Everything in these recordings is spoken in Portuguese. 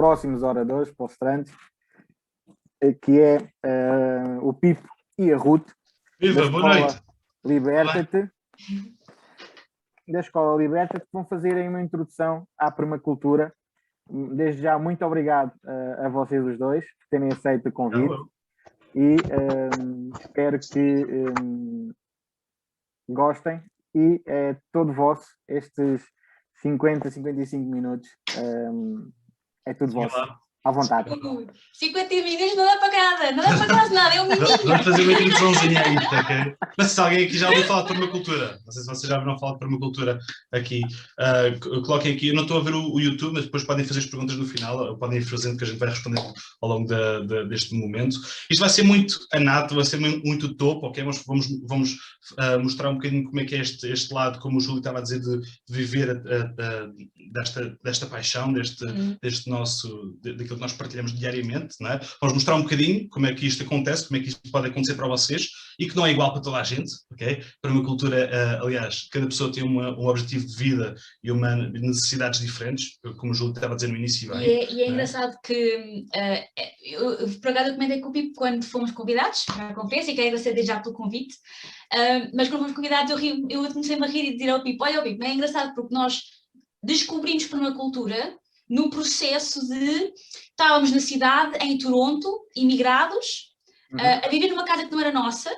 próximos oradores, palestrantes, que é o Pipo e a Ruth, Viva, boa noite. Liberta-te, da Escola Liberta-te, que vão fazerem uma introdução à permacultura. Desde já, muito obrigado a vocês os dois por terem aceito o convite. E espero que gostem. E é todo vosso, estes 50, 55 minutos. É tudo vosso. À vontade. 50 minutos não dá para nada, não dá para quase nada, é um minutinho. Vamos fazer uma introduçãozinha a isto, ok? Mas se alguém aqui já ouviu falar de permacultura, não sei se vocês já ouviram falar de permacultura aqui, coloquem aqui, eu não estou a ver o YouTube, mas depois podem fazer as perguntas no final, ou podem ir fazendo que a gente vai responder ao longo deste momento. Isto vai ser muito anato, vai ser muito topo, ok? Vamos mostrar um bocadinho como é que é este lado, como o Júlio estava a dizer, de viver desta paixão, deste nosso, daquilo que nós partilhamos diariamente, não é? Vamos mostrar um bocadinho como é que isto acontece, como é que isto pode acontecer para vocês e que não é igual para toda a gente, ok? Permacultura, aliás, cada pessoa tem um objetivo de vida e necessidades diferentes, como o Júlio estava a dizer no início. E é engraçado que, por acaso eu comentei com o Pipo quando fomos convidados para a conferência, e quero agradecer desde já pelo convite, mas quando fomos convidados eu comecei-me a rir e dizer ao Pipo, olha Pipo, é engraçado porque nós descobrimos permacultura no processo de estávamos na cidade, em Toronto, imigrados, a viver numa casa que não era nossa,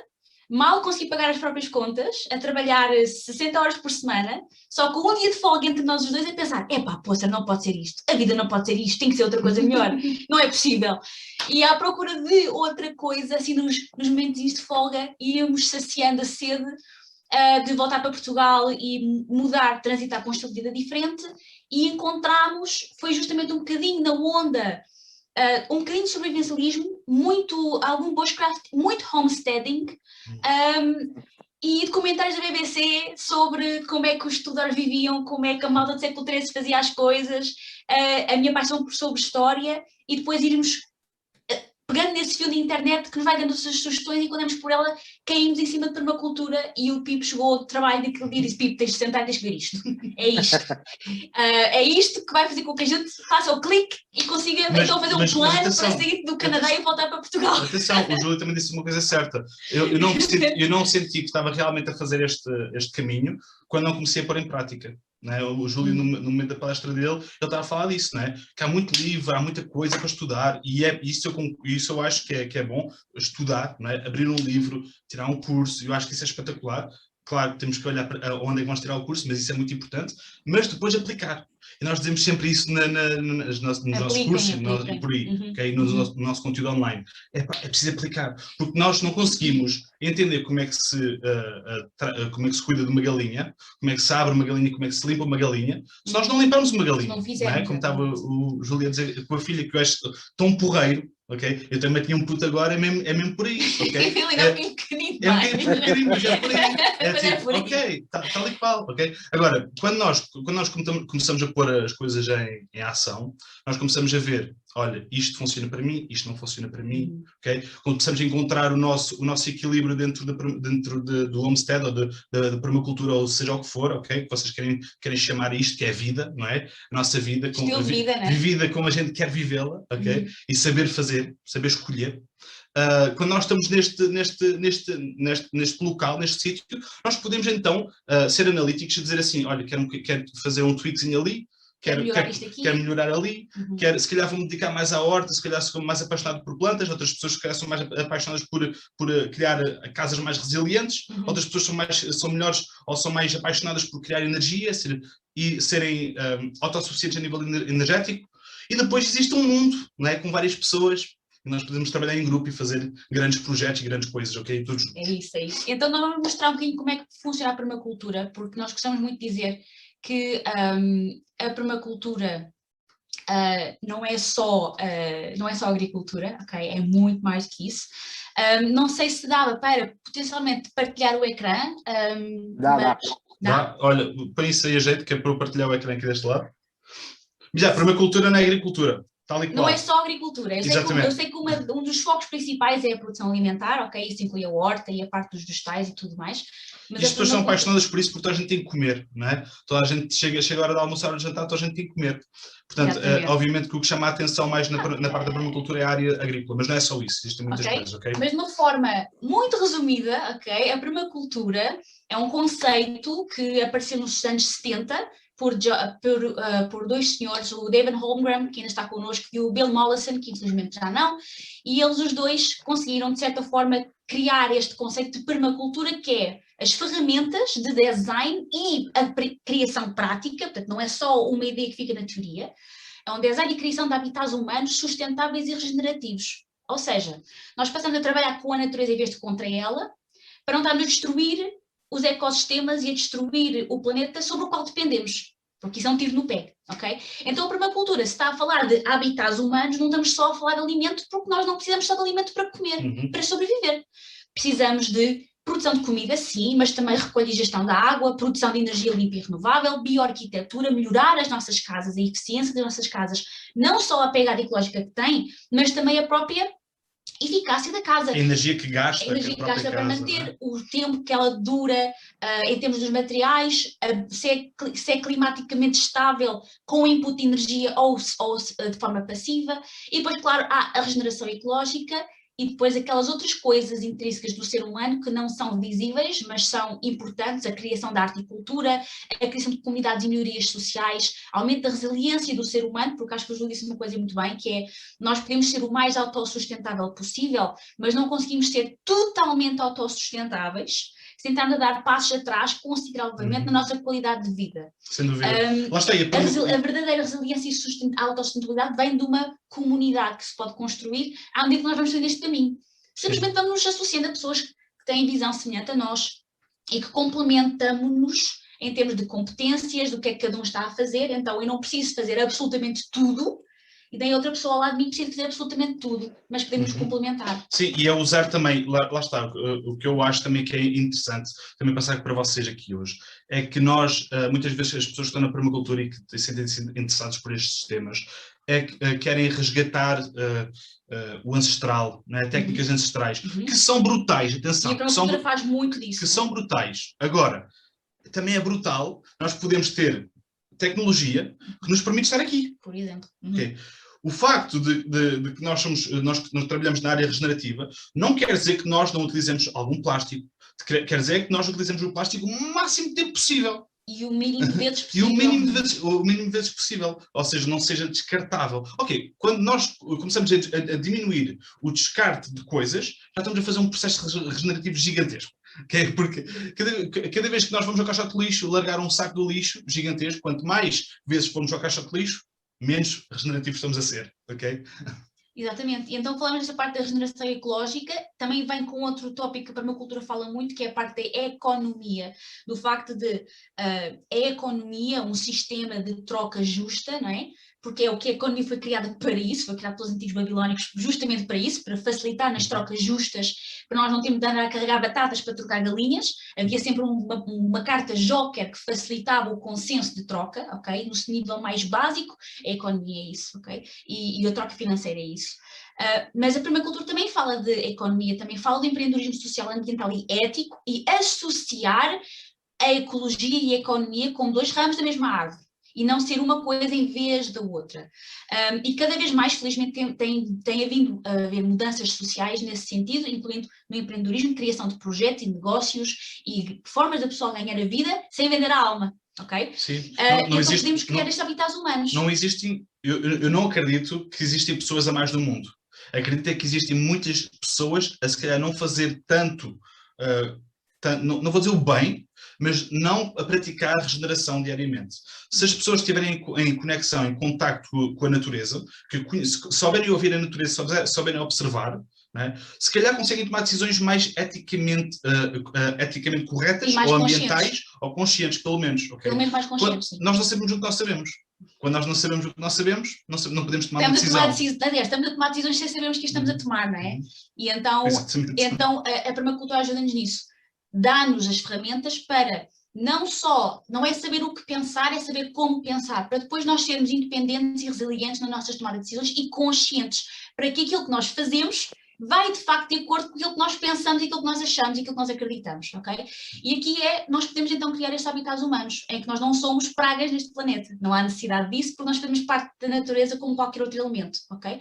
mal consegui pagar as próprias contas, a trabalhar 60 horas por semana, só com um dia de folga entre nós os dois a pensar, poça, não pode ser isto, a vida não pode ser isto, tem que ser outra coisa melhor, não é possível. E à procura de outra coisa, assim nos momentos de folga, íamos saciando a sede de voltar para Portugal e mudar, transitar para um estilo de vida diferente, e encontramos, foi justamente um bocadinho na onda, um bocadinho de sobrevivencialismo, algum bushcraft, muito homesteading, e documentários da BBC sobre como é que os estudantes viviam, como é que a malta do século XIII fazia as coisas, a minha paixão sobre história, e depois irmos pegando nesse fio de internet que nos vai dando as suas sugestões, e quando damos por ela, caímos em cima de permacultura, e o Pipo chegou ao trabalho daquele dia e disse, Pipo, tens de sentar e tens de ver isto. É isto. É isto que vai fazer com que a gente faça o clique e consiga então fazer um plano para sair do Canadá e voltar para Portugal. Atenção, o Júlio também disse uma coisa certa. Eu não senti que estava realmente a fazer este caminho quando não comecei a pôr em prática. Né? O Júlio, no momento da palestra dele, ele estava a falar disso, né? Que há muito livro, há muita coisa para estudar, e isso eu acho que é bom, estudar, né? Abrir um livro, tirar um curso, eu acho que isso é espetacular. Claro que temos que olhar para onde é que vamos tirar o curso, mas isso é muito importante, mas depois aplicar. E nós dizemos sempre isso nos nossos cursos, por aí, okay? No nosso conteúdo online. É preciso aplicar, porque nós não conseguimos entender como é que se cuida de uma galinha, como é que se abre uma galinha, como é que se limpa uma galinha, se nós não limparmos uma galinha. Não fizemos, não é? Como estava o Júlio a dizer com a filha, que eu acho tão porreiro. Ok? Eu também tinha um puto agora, é mesmo por aí, ok? Ele ainda é um pequenino, mas é por aí. É tipo, ok, tal e qual, ok? Agora, quando nós começamos a pôr as coisas em ação, nós começamos a ver, olha, isto funciona para mim, isto não funciona para mim, ok? Começamos a encontrar o nosso equilíbrio dentro do homestead, ou da permacultura, ou seja o que for, ok? Que vocês querem chamar isto, que é vida, não é? A nossa vida, vivida como a gente quer vivê-la, ok? E saber fazer, saber escolher. Quando nós estamos neste local, neste sítio, nós podemos então ser analíticos e dizer assim, olha, quero fazer um tweakzinho ali, quero melhorar ali, se calhar vou-me dedicar mais à horta, se calhar sou mais apaixonado por plantas, outras pessoas se calhar são mais apaixonadas por criar casas mais resilientes, outras pessoas são melhores ou são mais apaixonadas por criar energia e serem autossuficientes a nível energético. E depois existe um mundo, não é, com várias pessoas, e nós podemos trabalhar em grupo e fazer grandes projetos e grandes coisas, ok? Todos juntos. É isso. Então nós vamos mostrar um bocadinho como é que funciona a permacultura, porque nós gostamos muito de dizer que a permacultura não é só agricultura, ok? É muito mais que isso. Não sei se dava para potencialmente partilhar o ecrã. Dá. Olha, põe isso aí a jeito, que é para eu partilhar o ecrã aqui deste lado. Já, permacultura na agricultura. Tal e qual. Não é só agricultura. Eu sei que Exatamente. um dos focos principais é a produção alimentar, ok? Isso inclui a horta e a parte dos vegetais e tudo mais. Mas E as pessoas são apaixonadas por isso porque toda a gente tem que comer, não é? Toda a gente chega a hora de almoçar ou de jantar, toda a gente tem que comer. Portanto, obviamente que o que chama a atenção mais na parte da permacultura é a área agrícola, mas não é só isso, existem muitas coisas, ok? Mas de uma forma muito resumida, ok? A permacultura é um conceito que apareceu nos anos 70 por dois senhores, o David Holmgren, que ainda está connosco, e o Bill Mollison, que infelizmente já não, e eles os dois conseguiram, de certa forma, criar este conceito de permacultura, que é as ferramentas de design e a criação prática, portanto não é só uma ideia que fica na teoria, é um design e criação de habitats humanos sustentáveis e regenerativos. Ou seja, nós passamos a trabalhar com a natureza em vez de contra ela, para não estarmos a destruir os ecossistemas e a destruir o planeta sobre o qual dependemos, porque isso é um tiro no pé, ok? Então a permacultura, se está a falar de habitats humanos, não estamos só a falar de alimento, porque nós não precisamos só de alimento para comer, para sobreviver. Precisamos de produção de comida, sim, mas também recolha e gestão da água, produção de energia limpa e renovável, bioarquitetura, melhorar as nossas casas, a eficiência das nossas casas, não só a pegada ecológica que tem, mas também a própria eficácia da casa. A energia que gasta, para manter o tempo que ela dura, em termos dos materiais, se é climaticamente estável com input de energia ou de forma passiva. E depois, claro, há a regeneração ecológica e depois aquelas outras coisas intrínsecas do ser humano que não são visíveis, mas são importantes, a criação da arte e cultura, a criação de comunidades e melhorias sociais, aumento da resiliência do ser humano, porque acho que o Júlio disse uma coisa muito bem, que é, nós podemos ser o mais autossustentável possível, mas não conseguimos ser totalmente autossustentáveis, sem estar a dar passos atrás consideravelmente na nossa qualidade de vida. Sem dúvida. Lá está aí, a verdadeira resiliência e autossustentabilidade vem de uma comunidade que se pode construir à medida que nós vamos fazer este caminho. Simplesmente vamos nos associando a pessoas que têm visão semelhante a nós e que complementamos-nos em termos de competências, do que é que cada um está a fazer. Então eu não preciso fazer absolutamente tudo, e tem outra pessoa ao lado de mim que precisa fazer absolutamente tudo, mas podemos complementar. Sim, e a usar também, lá está, o que eu acho também que é interessante, também passar para vocês aqui hoje, é que nós, muitas vezes as pessoas que estão na permacultura e que sentem-se interessados por estes sistemas, querem resgatar o ancestral, né? Técnicas ancestrais, que são brutais, atenção. E a permacultura faz muito disso. Que são brutais. Agora, também é brutal, nós podemos ter tecnologia que nos permite estar aqui. Por exemplo. Okay. O facto de que nós trabalhamos na área regenerativa não quer dizer que nós não utilizemos algum plástico, quer dizer que nós utilizemos o plástico o máximo de tempo possível. E o mínimo de vezes possível. E o mínimo de vezes possível. Ou seja, não seja descartável. Ok, quando nós começamos a diminuir o descarte de coisas, já estamos a fazer um processo regenerativo gigantesco. Okay? Porque cada vez que nós vamos ao caixote de lixo, largar um saco de lixo gigantesco, quanto mais vezes formos ao caixote de lixo, menos regenerativos estamos a ser, ok? Exatamente. E então falamos dessa parte da regeneração ecológica, também vem com outro tópico que a permacultura fala muito, que é a parte da economia, do facto de a economia, um sistema de troca justa, não é? Porque é o que a economia foi criada para isso, foi criada pelos antigos babilónicos justamente para isso, para facilitar nas trocas justas, para nós não termos de andar a carregar batatas para trocar galinhas. Havia sempre uma carta joker que facilitava o consenso de troca, ok? No nível mais básico, a economia é isso, ok? E a troca financeira é isso. Mas a permacultura também fala de economia, também fala de empreendedorismo social, ambiental e ético, e associar a ecologia e a economia como dois ramos da mesma árvore. E não ser uma coisa em vez da outra. E cada vez mais, felizmente, tem havido a haver mudanças sociais nesse sentido, incluindo no empreendedorismo, criação de projetos e negócios e formas da pessoa ganhar a vida sem vender a alma. Ok? Sim. Então podemos criar estes habitats humanos. Não existem, eu não acredito que existem pessoas a mais no mundo. Acredito que existem muitas pessoas a se calhar não fazer tanto, não vou dizer o bem, mas não a praticar a regeneração diariamente. Se as pessoas estiverem em conexão, em contacto com a natureza, que souberem ouvir a natureza, souberem observar, né, se calhar conseguem tomar decisões mais eticamente corretas, ou ambientais, ou conscientes, pelo menos. Okay? Pelo menos mais conscientes, sim. Nós não sabemos o que nós sabemos. Quando nós não sabemos o que nós sabemos, não podemos tomar uma decisão. Estamos a tomar decisões sem sabermos que estamos a tomar, não é? E então a permacultura ajuda-nos nisso. Dá-nos as ferramentas para não é saber o que pensar, é saber como pensar, para depois nós sermos independentes e resilientes nas nossas tomadas de decisões e conscientes, para que aquilo que nós fazemos vai de facto de acordo com aquilo que nós pensamos, aquilo que nós achamos e aquilo que nós acreditamos, ok? E aqui nós podemos então criar estes habitats humanos, em que nós não somos pragas neste planeta, não há necessidade disso, porque nós fazemos parte da natureza como qualquer outro elemento, ok?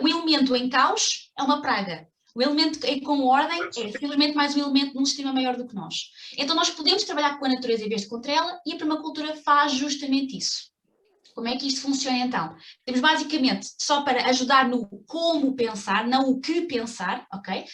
O elemento em caos é uma praga. O elemento com ordem é simplesmente mais um elemento num sistema maior do que nós. Então nós podemos trabalhar com a natureza em vez de contra ela, e a permacultura faz justamente isso. Como é que isto funciona então? Temos basicamente, só para ajudar no como pensar, não o que pensar, ok?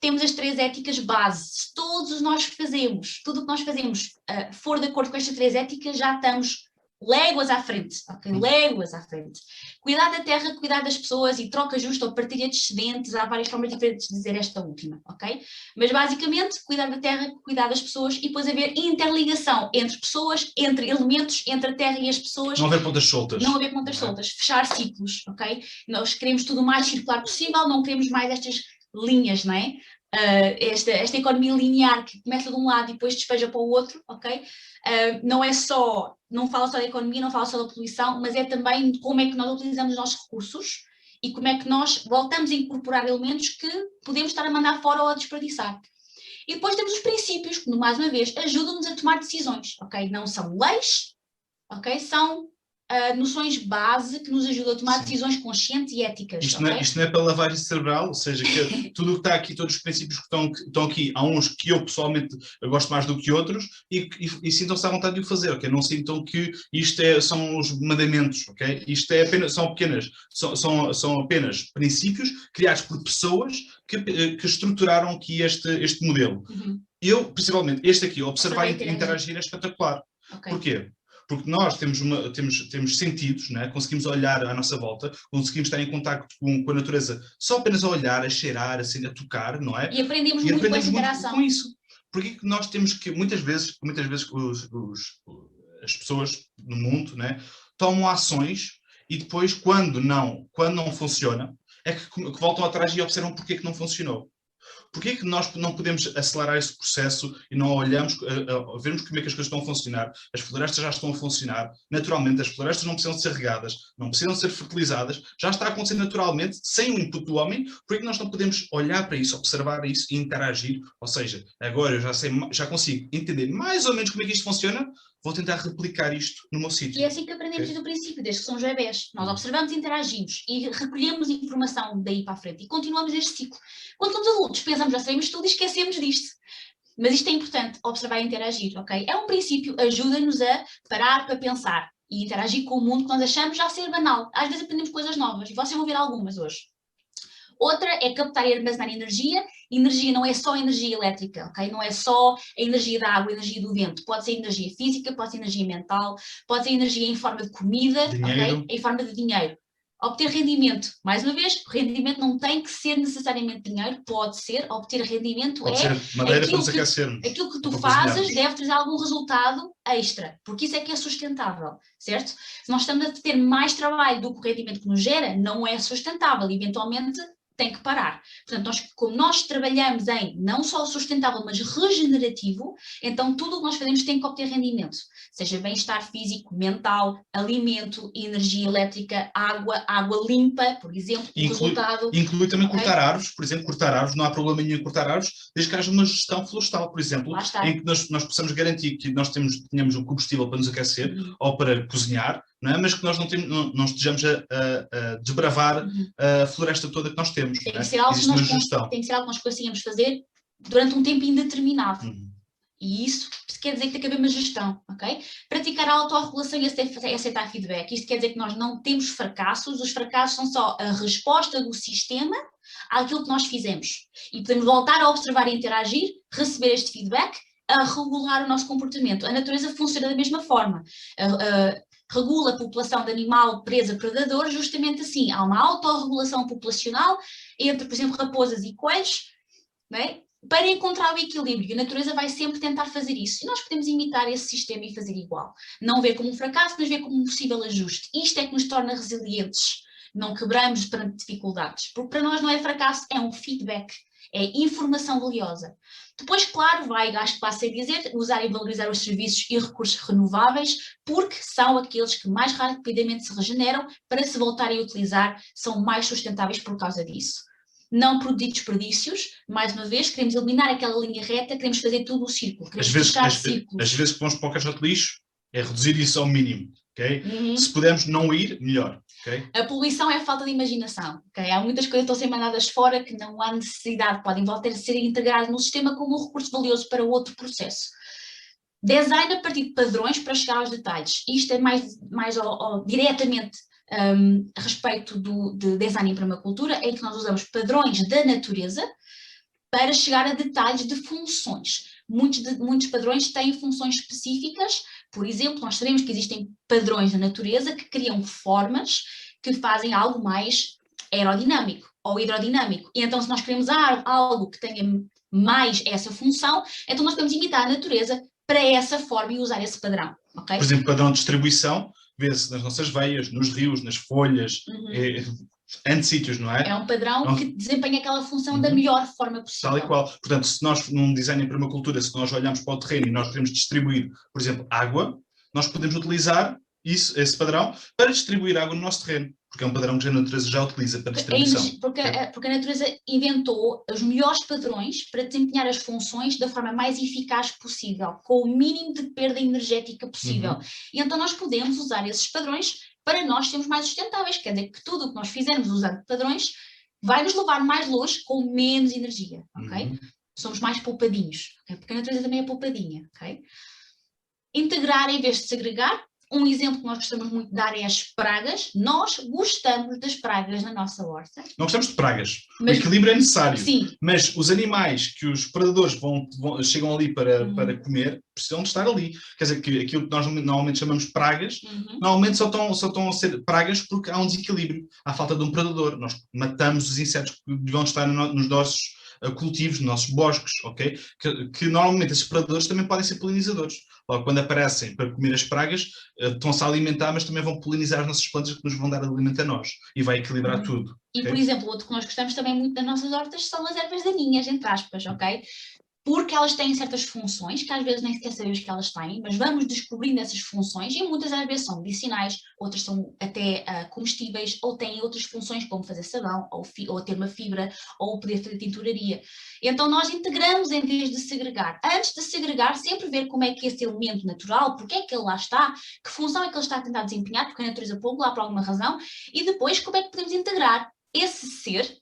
Temos as 3 éticas base. Se todos nós fazemos, tudo o que nós fazemos for de acordo com estas 3 éticas, já estamos léguas à frente, ok? Léguas à frente. Cuidar da terra, cuidar das pessoas e troca justa ou partilha de excedentes, há várias formas diferentes de dizer esta última, ok? Mas basicamente, cuidar da terra, cuidar das pessoas e depois haver interligação entre pessoas, entre elementos, entre a terra e as pessoas. Não haver pontas soltas. Não haver pontas soltas, fechar ciclos, ok? Nós queremos tudo o mais circular possível, não queremos mais estas linhas, não é? Esta economia linear que começa de um lado e depois despeja para o outro, ok? Não fala só da economia, não fala só da poluição, mas é também de como é que nós utilizamos os nossos recursos e como é que nós voltamos a incorporar elementos que podemos estar a mandar fora ou a desperdiçar. E depois temos os princípios, que, mais uma vez, ajudam-nos a tomar decisões, ok? Não são leis, ok? São noções base que nos ajudam a tomar decisões conscientes e éticas. Isto, okay? Isto não é para lavagem cerebral, ou seja, que tudo o que está aqui, todos os princípios que estão aqui, há uns que eu pessoalmente gosto mais do que outros e sintam-se à vontade de o fazer, ok? Não sintam que isto são os mandamentos, ok? Isto é apenas, são apenas princípios criados por pessoas que estruturaram aqui este modelo. Uhum. Eu, principalmente, este aqui, observar e interagir é espetacular. Okay. Porquê? Porque nós temos sentidos, né? Conseguimos olhar à nossa volta, conseguimos estar em contacto com a natureza só apenas a olhar, a cheirar, a tocar, não é? E aprendemos muito com essa interação. Com isso. Porque que nós temos que, muitas vezes as pessoas no mundo, né, tomam ações e depois, quando não funciona, é que voltam atrás e observam porque é que não funcionou. Porquê é que nós não podemos acelerar esse processo e não olhamos, vermos como é que as coisas estão a funcionar? As florestas já estão a funcionar naturalmente, as florestas não precisam de ser regadas, não precisam de ser fertilizadas, já está a acontecer naturalmente, sem o input do homem. Porquê é que nós não podemos olhar para isso, observar isso e interagir? Ou seja, agora eu já consigo entender mais ou menos como é que isto funciona, vou tentar replicar isto no meu sítio. E é assim que aprendemos desde o princípio, desde que somos bebés. Nós observamos, interagimos e recolhemos informação daí para a frente e continuamos este ciclo. Quando somos adultos, pensamos, já sabemos tudo e esquecemos disto. Mas isto é importante, observar e interagir, ok? É um princípio, ajuda-nos a parar para pensar e interagir com o mundo que nós achamos já ser banal. Às vezes aprendemos coisas novas e vocês vão ver algumas hoje. Outra é captar e armazenar energia. Energia não é só energia elétrica, ok? Não é só a energia da água, a energia do vento. Pode ser energia física, pode ser energia mental, pode ser energia em forma de comida, ok? Em forma de dinheiro. Obter rendimento. Mais uma vez, rendimento não tem que ser necessariamente dinheiro, pode ser. Obter rendimento pode ser madeira para nos aquecermos. Aquilo que tu fazes deve trazer algum resultado extra, porque isso é que é sustentável, certo? Se nós estamos a ter mais trabalho do que o rendimento que nos gera, não é sustentável. Eventualmente, tem que parar. Portanto, como nós trabalhamos em não só sustentável, mas regenerativo, então tudo o que nós fazemos tem que obter rendimento. Seja bem-estar físico, mental, alimento, energia elétrica, água limpa, por exemplo, resultado. Inclui também cortar árvores, por exemplo, não há problema nenhum em cortar árvores, desde que haja uma gestão florestal, por exemplo, em que nós possamos garantir que nós tenhamos um combustível para nos aquecer ou para cozinhar, não é? Mas que nós não estejamos a desbravar a floresta toda que nós temos. Tem que ser algo que nós consigamos fazer durante um tempo indeterminado. E isso quer dizer que tem que haver uma gestão, ok? Praticar a autorregulação e aceitar feedback. Isto quer dizer que nós não temos fracassos, os fracassos são só a resposta do sistema àquilo que nós fizemos. E podemos voltar a observar e interagir, receber este feedback, a regular o nosso comportamento. A natureza funciona da mesma forma. Regula a população de animal presa-predador justamente assim. Há uma autorregulação populacional entre, por exemplo, raposas e coelhos, não é? Para encontrar o equilíbrio. A natureza vai sempre tentar fazer isso. E nós podemos imitar esse sistema e fazer igual. Não ver como um fracasso, mas ver como um possível ajuste. Isto é que nos torna resilientes. Não quebramos perante dificuldades. Porque para nós não é fracasso, é um feedback. é informação valiosa. Depois, claro, acho que passa a dizer, usar e valorizar os serviços e recursos renováveis, porque são aqueles que mais rapidamente se regeneram, para se voltarem a utilizar, são mais sustentáveis por causa disso. Não produzir desperdícios, mais uma vez, queremos eliminar aquela linha reta, queremos fazer tudo o círculo, queremos fechar círculos. As vezes que vamos para o caixote de lixo, é reduzir isso ao mínimo, ok? Se pudermos não ir, melhor, ok? A poluição é a falta de imaginação, ok? Há muitas coisas que estão a ser mandadas fora que não há necessidade, podem voltar a ser integradas no sistema como um recurso valioso para outro processo. Design a partir de padrões para chegar aos detalhes. Isto é mais diretamente a respeito de design em permacultura, em que nós usamos padrões da natureza para chegar a detalhes de funções. Muitos padrões têm funções específicas. Por exemplo, nós sabemos que existem padrões da natureza que criam formas que fazem algo mais aerodinâmico ou hidrodinâmico. E então, se nós queremos algo que tenha mais essa função, então nós podemos imitar a natureza para essa forma e usar esse padrão. Okay? Por exemplo, padrão de distribuição, vê-se nas nossas veias, nos rios, nas folhas, N sítios, não é? É um padrão que desempenha aquela função da melhor forma possível. Tal e qual. Portanto, se nós, num design em permacultura, se nós olharmos para o terreno e nós queremos distribuir, por exemplo, água, nós podemos utilizar esse padrão para distribuir água no nosso terreno, porque é um padrão que a natureza já utiliza para distribuição. Porque a natureza inventou os melhores padrões para desempenhar as funções da forma mais eficaz possível, com o mínimo de perda energética possível. E então nós podemos usar esses padrões para nós sermos mais sustentáveis. Quer dizer que tudo o que nós fizermos usando padrões vai nos levar mais longe com menos energia, ok? Somos mais poupadinhos, okay? Porque a natureza também é poupadinha, ok? Integrar em vez de segregar. Um exemplo que nós gostamos muito de dar é as pragas. Nós gostamos das pragas na nossa horta. Não gostamos de pragas. O equilíbrio é necessário. Sim. Mas os animais que os predadores chegam ali para comer, precisam de estar ali. Quer dizer, que aquilo que nós normalmente chamamos pragas, normalmente só estão a ser pragas porque há um desequilíbrio. Há falta de um predador. Nós matamos os insetos que deviam estar nos nossos cultivos, nos nossos bosques, ok? Que normalmente esses predadores também podem ser polinizadores. Logo, quando aparecem para comer as pragas, estão-se a alimentar, mas também vão polinizar as nossas plantas que nos vão dar alimento a nós. E vai equilibrar tudo. E, okay? Por exemplo, outro que nós gostamos também muito das nossas hortas são as ervas daninhas, entre aspas, ok? Porque elas têm certas funções, que às vezes nem sequer sabemos que elas têm, mas vamos descobrindo essas funções, e muitas às vezes são medicinais, outras são até comestíveis, ou têm outras funções, como fazer sabão, ou ter uma fibra, ou poder fazer tinturaria. Então nós integramos em vez de segregar. Antes de segregar, sempre ver como é que esse elemento natural, porque é que ele lá está, que função é que ele está a tentar desempenhar, porque a natureza pôs lá por alguma razão, e depois como é que podemos integrar esse ser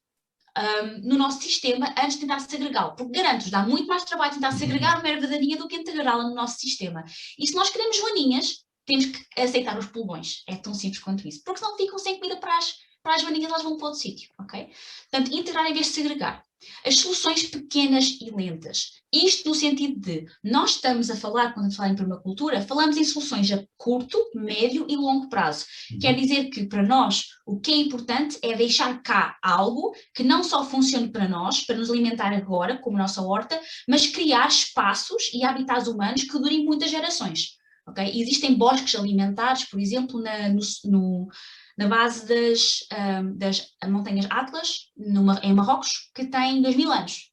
no nosso sistema antes de tentar segregá-lo, porque garanto-vos, dá muito mais trabalho tentar segregar uma erva daninha do que integrá-la no nosso sistema. E se nós queremos joaninhas, temos que aceitar os pulmões, é tão simples quanto isso, porque senão ficam sem comida para as joaninhas, elas vão para outro sítio, ok? Portanto, integrar em vez de segregar. As soluções pequenas e lentas. Isto no sentido de, nós estamos a falar, quando falamos em permacultura, falamos em soluções a curto, médio e longo prazo. Quer dizer que, para nós, o que é importante é deixar cá algo que não só funcione para nós, para nos alimentar agora, como a nossa horta, mas criar espaços e habitats humanos que durem muitas gerações. Okay? Existem bosques alimentares, por exemplo, na base das montanhas Atlas, em Marrocos, que tem 2000 anos.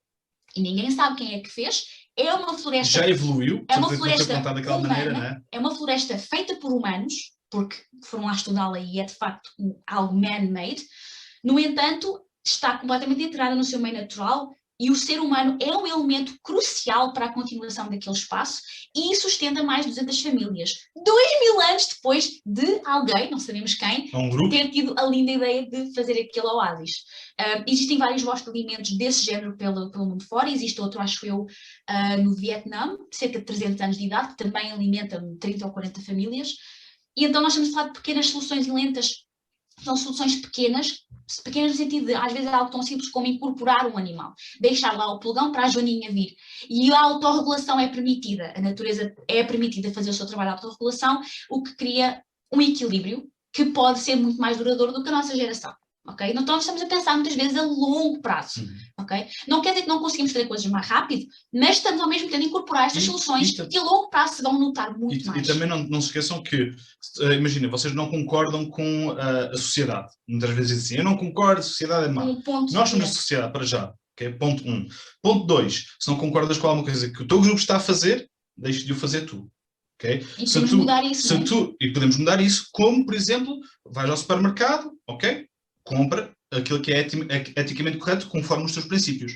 E ninguém sabe quem é que fez. É uma floresta... Já evoluiu? É uma floresta daquela humana, maneira, não é? É uma floresta feita por humanos, porque foram lá estudá-la e é de facto algo man-made. No entanto, está completamente integrada no seu meio natural, e o ser humano é um elemento crucial para a continuação daquele espaço e sustenta mais de 200 famílias. 2000 anos depois de alguém, não sabemos quem, ter tido a linda ideia de fazer aquele oásis. Existem vários bosques de alimentos desse género pelo mundo fora. Existe outro, acho eu, no Vietnã, cerca de 300 anos de idade, que também alimenta 30 ou 40 famílias. E então nós estamos a falar de pequenas soluções lentas. São soluções pequenas no sentido de, às vezes, é algo tão simples como incorporar um animal, deixar lá o pulgão para a joaninha vir. E a autorregulação é permitida, a natureza é permitida fazer o seu trabalho de autorregulação, o que cria um equilíbrio que pode ser muito mais duradouro do que a nossa geração. Okay? Então nós estamos a pensar muitas vezes a longo prazo. Okay? Não quer dizer que não conseguimos fazer coisas mais rápido, mas estamos ao mesmo tempo a incorporar estas soluções que a longo prazo se vão notar muito mais. E também não se esqueçam que, imagina, vocês não concordam com a sociedade. Muitas vezes dizem assim, eu não concordo, a sociedade é má. Nós somos a sociedade, para já. Okay? Ponto 1. Ponto 2. Se não concordas com alguma coisa que o teu grupo está a fazer, deixa de o fazer tu. Okay? E podemos mudar isso, e podemos mudar isso, como, por exemplo, vais ao supermercado, ok? Compra aquilo que é eticamente correto, conforme os teus princípios.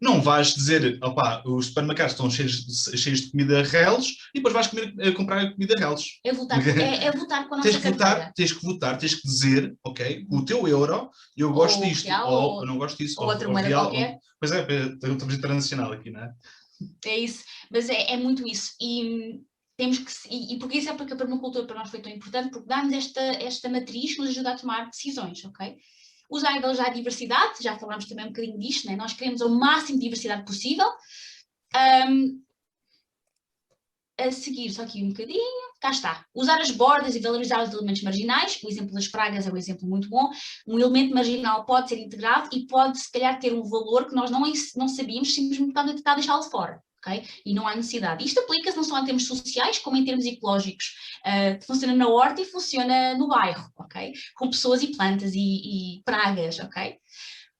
Não vais dizer, opá, os supermercados estão cheios de comida reles e depois vais comprar comida reles. É votar com a nossa carteira. Tens que votar, tens que dizer, ok, o teu euro, eu gosto disto, real, ou eu não gosto disso, ou outra moeda real, qualquer. Pois é, estamos internacional aqui, não é? É isso, mas é muito isso. E temos que, porque isso é porque a permacultura para nós foi tão importante, porque dá-nos esta matriz que nos ajuda a tomar decisões, ok? Os idols já a diversidade, já falámos também um bocadinho disto, né? Nós queremos o máximo de diversidade possível. A seguir, só aqui um bocadinho, cá está. Usar as bordas e valorizar os elementos marginais, o exemplo das pragas é um exemplo muito bom. Um elemento marginal pode ser integrado e pode, se calhar, ter um valor que nós não sabíamos, simplesmente está a deixá-lo fora. Okay? E não há necessidade. Isto aplica-se não só em termos sociais, como em termos ecológicos. Funciona na horta e funciona no bairro, okay? Com pessoas e plantas e pragas. Okay?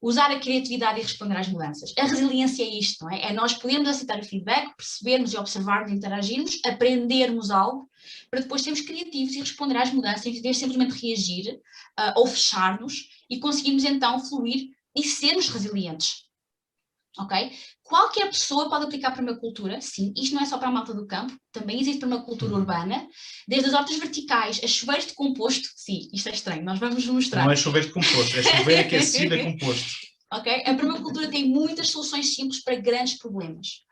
Usar a criatividade e responder às mudanças. A resiliência é isto, não é? É nós podermos aceitar o feedback, percebermos e observarmos, interagirmos, aprendermos algo, para depois sermos criativos e responder às mudanças, em vez de simplesmente reagir ou fechar-nos e conseguirmos então fluir e sermos resilientes. Ok? Qualquer pessoa pode aplicar permacultura, sim, isto não é só para a malta do campo, também existe permacultura urbana, desde as hortas verticais a chuveiros de composto, sim, isto é estranho, nós vamos mostrar. Não é chuveiro de composto, é chuveiro aquecido a composto. Ok? A permacultura tem muitas soluções simples para grandes problemas.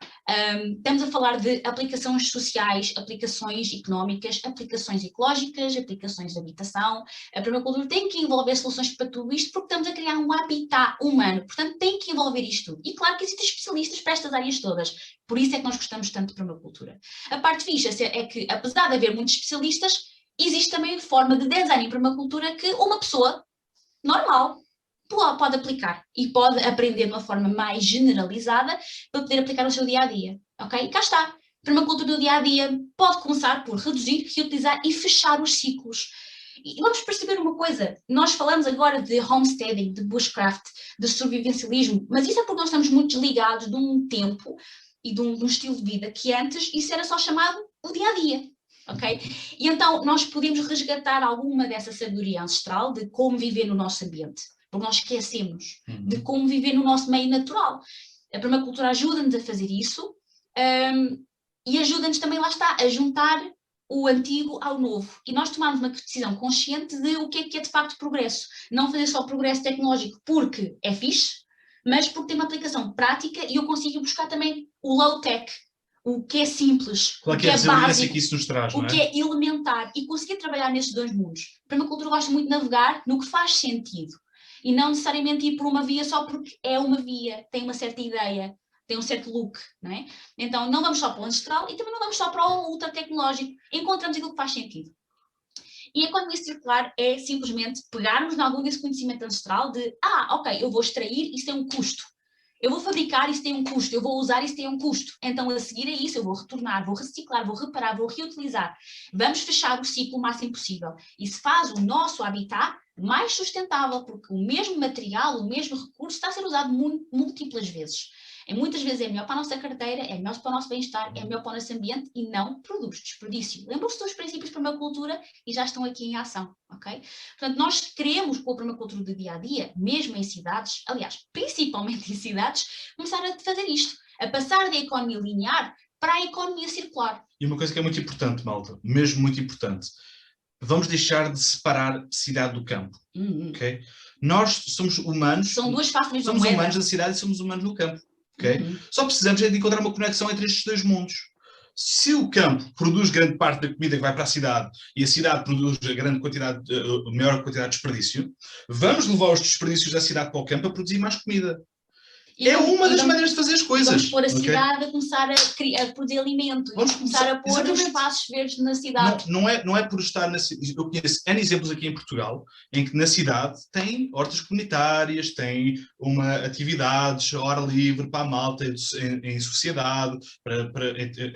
Estamos a falar de aplicações sociais, aplicações económicas, aplicações ecológicas, aplicações de habitação. A permacultura tem que envolver soluções para tudo isto porque estamos a criar um habitat humano, portanto tem que envolver isto tudo. E claro que existem especialistas para estas áreas todas, por isso é que nós gostamos tanto de permacultura. A parte fixa é que, apesar de haver muitos especialistas, existe também a forma de design em permacultura que uma pessoa normal pode aplicar e pode aprender de uma forma mais generalizada para poder aplicar no seu dia-a-dia, ok? E cá está. Permacultura do dia-a-dia pode começar por reduzir, reutilizar e fechar os ciclos. E vamos perceber uma coisa, nós falamos agora de homesteading, de bushcraft, de sobrevivencialismo, mas isso é porque nós estamos muito desligados de um tempo e de um estilo de vida que antes isso era só chamado o dia-a-dia. Okay? E então nós podemos resgatar alguma dessa sabedoria ancestral de como viver no nosso ambiente. Porque nós esquecemos de como viver no nosso meio natural. A permacultura ajuda-nos a fazer isso e ajuda-nos também, lá está, a juntar o antigo ao novo. E nós tomarmos uma decisão consciente de o que é de facto progresso. Não fazer só progresso tecnológico porque é fixe, mas porque tem uma aplicação prática e eu consigo buscar também o low-tech, o que é simples, o que é básico, que isso nos traz, o que é elementar e conseguir trabalhar nesses dois mundos. A permacultura gosta muito de navegar no que faz sentido. E não necessariamente ir por uma via só porque é uma via, tem uma certa ideia, tem um certo look, não é? Então não vamos só para o ancestral e também não vamos só para o ultra tecnológico, encontramos aquilo que faz sentido. E a economia circular é simplesmente pegarmos em algum desse conhecimento ancestral de, ok, eu vou extrair, isso tem um custo. Eu vou fabricar, isso tem um custo. Eu vou usar, isso tem um custo. Então, a seguir a isso, eu vou retornar, vou reciclar, vou reparar, vou reutilizar. Vamos fechar o ciclo o máximo possível. Isso faz o nosso habitat mais sustentável, porque o mesmo material, o mesmo recurso está a ser usado múltiplas vezes. E muitas vezes é melhor para a nossa carteira, é melhor para o nosso bem-estar, é melhor para o nosso ambiente e não produz desperdício. Lembram-se dos princípios de permacultura e já estão aqui em ação, ok? Portanto, nós queremos, com a permacultura do dia-a-dia, mesmo em cidades, aliás, principalmente em cidades, começar a fazer isto, a passar da economia linear para a economia circular. E uma coisa que é muito importante, malta, mesmo muito importante, vamos deixar de separar cidade do campo, ok? Nós somos humanos... São duas faces Somos humanos na cidade e somos humanos no campo. Okay? Só precisamos de encontrar uma conexão entre estes dois mundos. Se o campo produz grande parte da comida que vai para a cidade e a cidade produz a maior quantidade de desperdício, vamos levar os desperdícios da cidade para o campo a produzir mais comida. É uma das maneiras de fazer as coisas. Vamos pôr a cidade a começar a produzir alimento, vamos começar a pôr os espaços verdes na cidade. Não é por estar na cidade. Eu conheço N exemplos aqui em Portugal em que na cidade tem hortas comunitárias, tem atividades ao ar livre para a malta, em sociedade,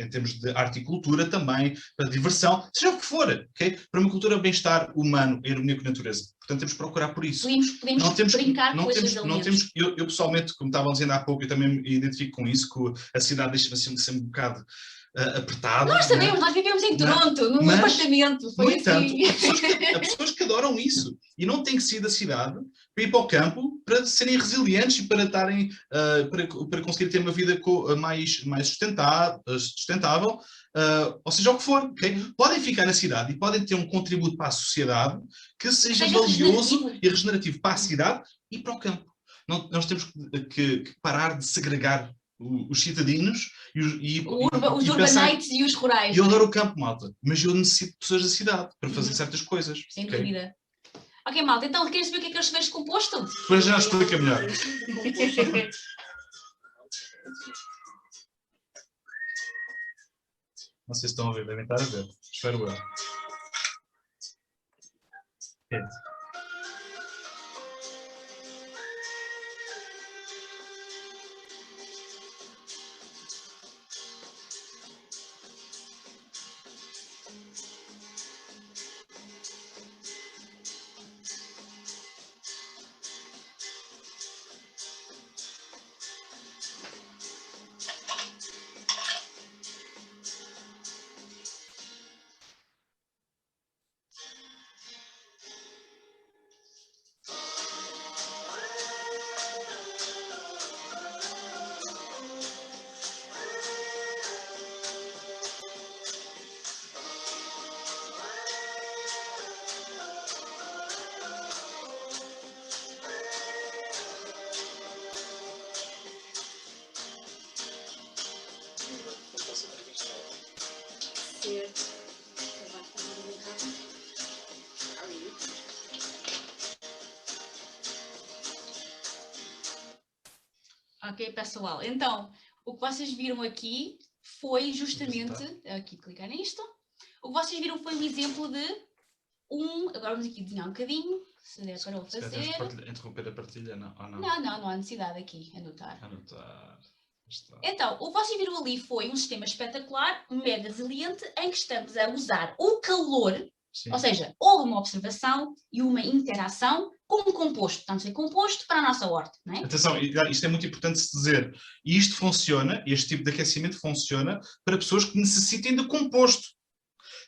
em termos de arte e cultura também, para diversão, seja o que for. Okay? Para uma cultura de bem-estar humano, em harmonia com a natureza. Portanto, temos que procurar por isso. Podemos brincar com esses elementos. Eu pessoalmente, como estava dizendo há pouco, eu também me identifico com isso, que a cidade deixa-me assim sempre um bocado apertado. Nós sabemos, nós vivemos em Toronto, num apartamento. Foi assim. Há pessoas que adoram isso e não têm que sair da cidade para ir para o campo para serem resilientes e para estarem, para conseguir ter uma vida mais sustentável, ou seja, o que for. Okay? Podem ficar na cidade e podem ter um contributo para a sociedade que seja valioso e regenerativo para a cidade e para o campo. Nós temos que parar de segregar os cidadinos os urbanites e os rurais. Eu adoro o campo, malta, mas eu necessito de pessoas da cidade para fazer certas coisas. Sem dúvida. Ok, malta, então queres saber o que é os chuveiros de composto? Depois já explica melhor. Não sei se estão a ver, devem estar a ver. Espero eu. Ok, pessoal. Então, o que vocês viram aqui foi justamente... Aqui, clicar nisto. O que vocês viram foi um exemplo de Agora vamos aqui desenhar um bocadinho. Se der para o fazer. Interromper a partilha, não? Ou não? Não há necessidade aqui. Anotar. Está. Então, o que vocês viram ali foi um sistema espetacular, mega resiliente, em que estamos a usar o calor. Sim. Ou seja, houve uma observação e uma interação com um composto. Portanto, é composto para a nossa horta, não é? Atenção, isto é muito importante se dizer. E isto funciona, este tipo de aquecimento funciona para pessoas que necessitem de composto.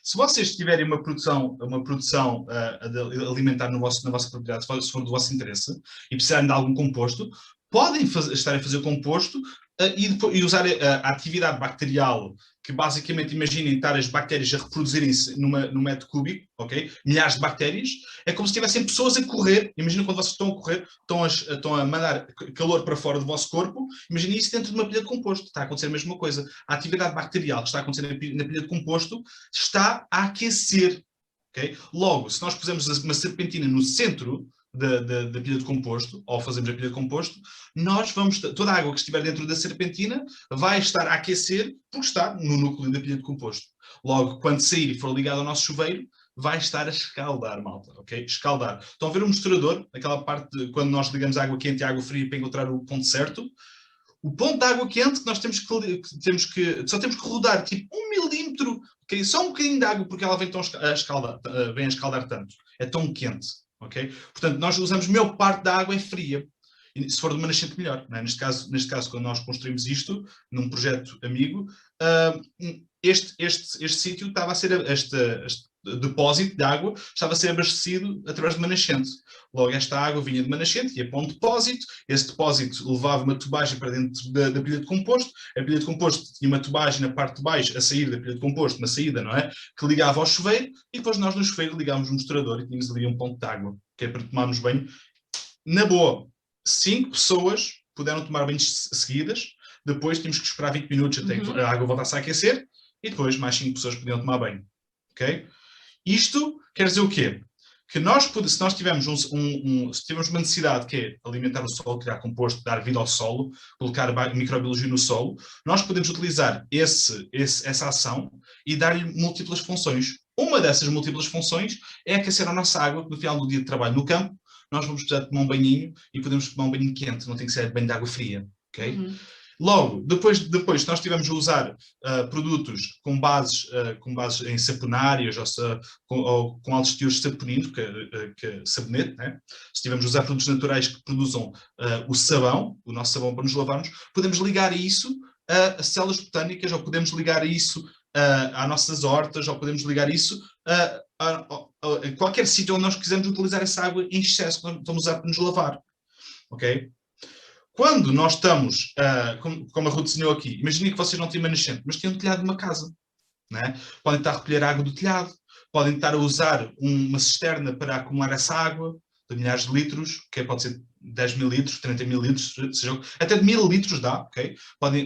Se vocês tiverem uma produção alimentar na vossa propriedade, se for do vosso interesse, e precisarem de algum composto, podem estar a fazer composto e usar a atividade bacterial, que basicamente, imaginem estar as bactérias a reproduzirem-se num metro cúbico, ok? Milhares de bactérias, é como se tivessem pessoas a correr. Imaginem quando vocês estão a correr, estão a mandar calor para fora do vosso corpo, imaginem isso dentro de uma pilha de composto. Está a acontecer a mesma coisa. A atividade bacterial que está a acontecer na pilha de composto está a aquecer, ok? Logo, se nós pusermos uma serpentina no centro da pilha de composto, ou fazemos a pilha de composto, toda a água que estiver dentro da serpentina vai estar a aquecer porque está no núcleo da pilha de composto. Logo, quando sair e for ligado ao nosso chuveiro, vai estar a escaldar, malta, ok? Escaldar. Estão a ver o misturador, aquela parte de quando nós ligamos a água quente e a água fria para encontrar o ponto certo? O ponto de água quente que nós só temos que rodar tipo 1 milímetro, okay? Só um bocadinho de água, porque ela vem a escaldar tanto. É tão quente. Okay? Portanto, nós usamos a maior parte da água é fria. E se for de uma nascente, melhor. Não é? Neste caso, quando nós construímos isto, num projeto amigo, este sítio estava a ser, este depósito de água estava a ser abastecido através de uma nascente. Logo, esta água vinha de uma nascente, ia para um depósito, esse depósito levava uma tubagem para dentro da pilha de composto, a pilha de composto tinha uma tubagem na parte de baixo, a sair da pilha de composto, uma saída, não é? Que ligava ao chuveiro, e depois nós no chuveiro ligávamos um misturador e tínhamos ali um ponto de água, que é para tomarmos banho. Na boa, 5 pessoas puderam tomar banhos seguidas, depois tínhamos que esperar 20 minutos até que a água voltasse a aquecer, e depois mais 5 pessoas podiam tomar banho. Ok? Isto quer dizer o quê? Que se nós tivermos se tivermos uma necessidade que é alimentar o solo, criar composto, dar vida ao solo, colocar microbiologia no solo, nós podemos utilizar essa ação e dar-lhe múltiplas funções. Uma dessas múltiplas funções é aquecer a nossa água, que no final do dia de trabalho no campo, nós vamos precisar de tomar um banhinho e podemos tomar um banho quente, não tem que ser banho de água fria. Okay? Logo, depois se nós estivermos a usar produtos com bases em saponários ou com altos teores de saponino, que é sabonete, né? Se estivermos a usar produtos naturais que produzam o sabão, o nosso sabão para nos lavarmos, podemos ligar isso a células botânicas, ou podemos ligar isso às nossas hortas, ou podemos ligar isso a qualquer sítio onde nós quisermos utilizar essa água em excesso que nós estamos a usar para nos lavar. Ok? Quando nós estamos, como a Ruth desenhou aqui, imaginem que vocês não têm uma nascente, mas têm um telhado de uma casa. Né? Podem estar a recolher a água do telhado, podem estar a usar uma cisterna para acumular essa água, de milhares de litros, okay? Pode ser 10 mil litros, 30 mil litros, seja, até de 1000 litros dá, ok?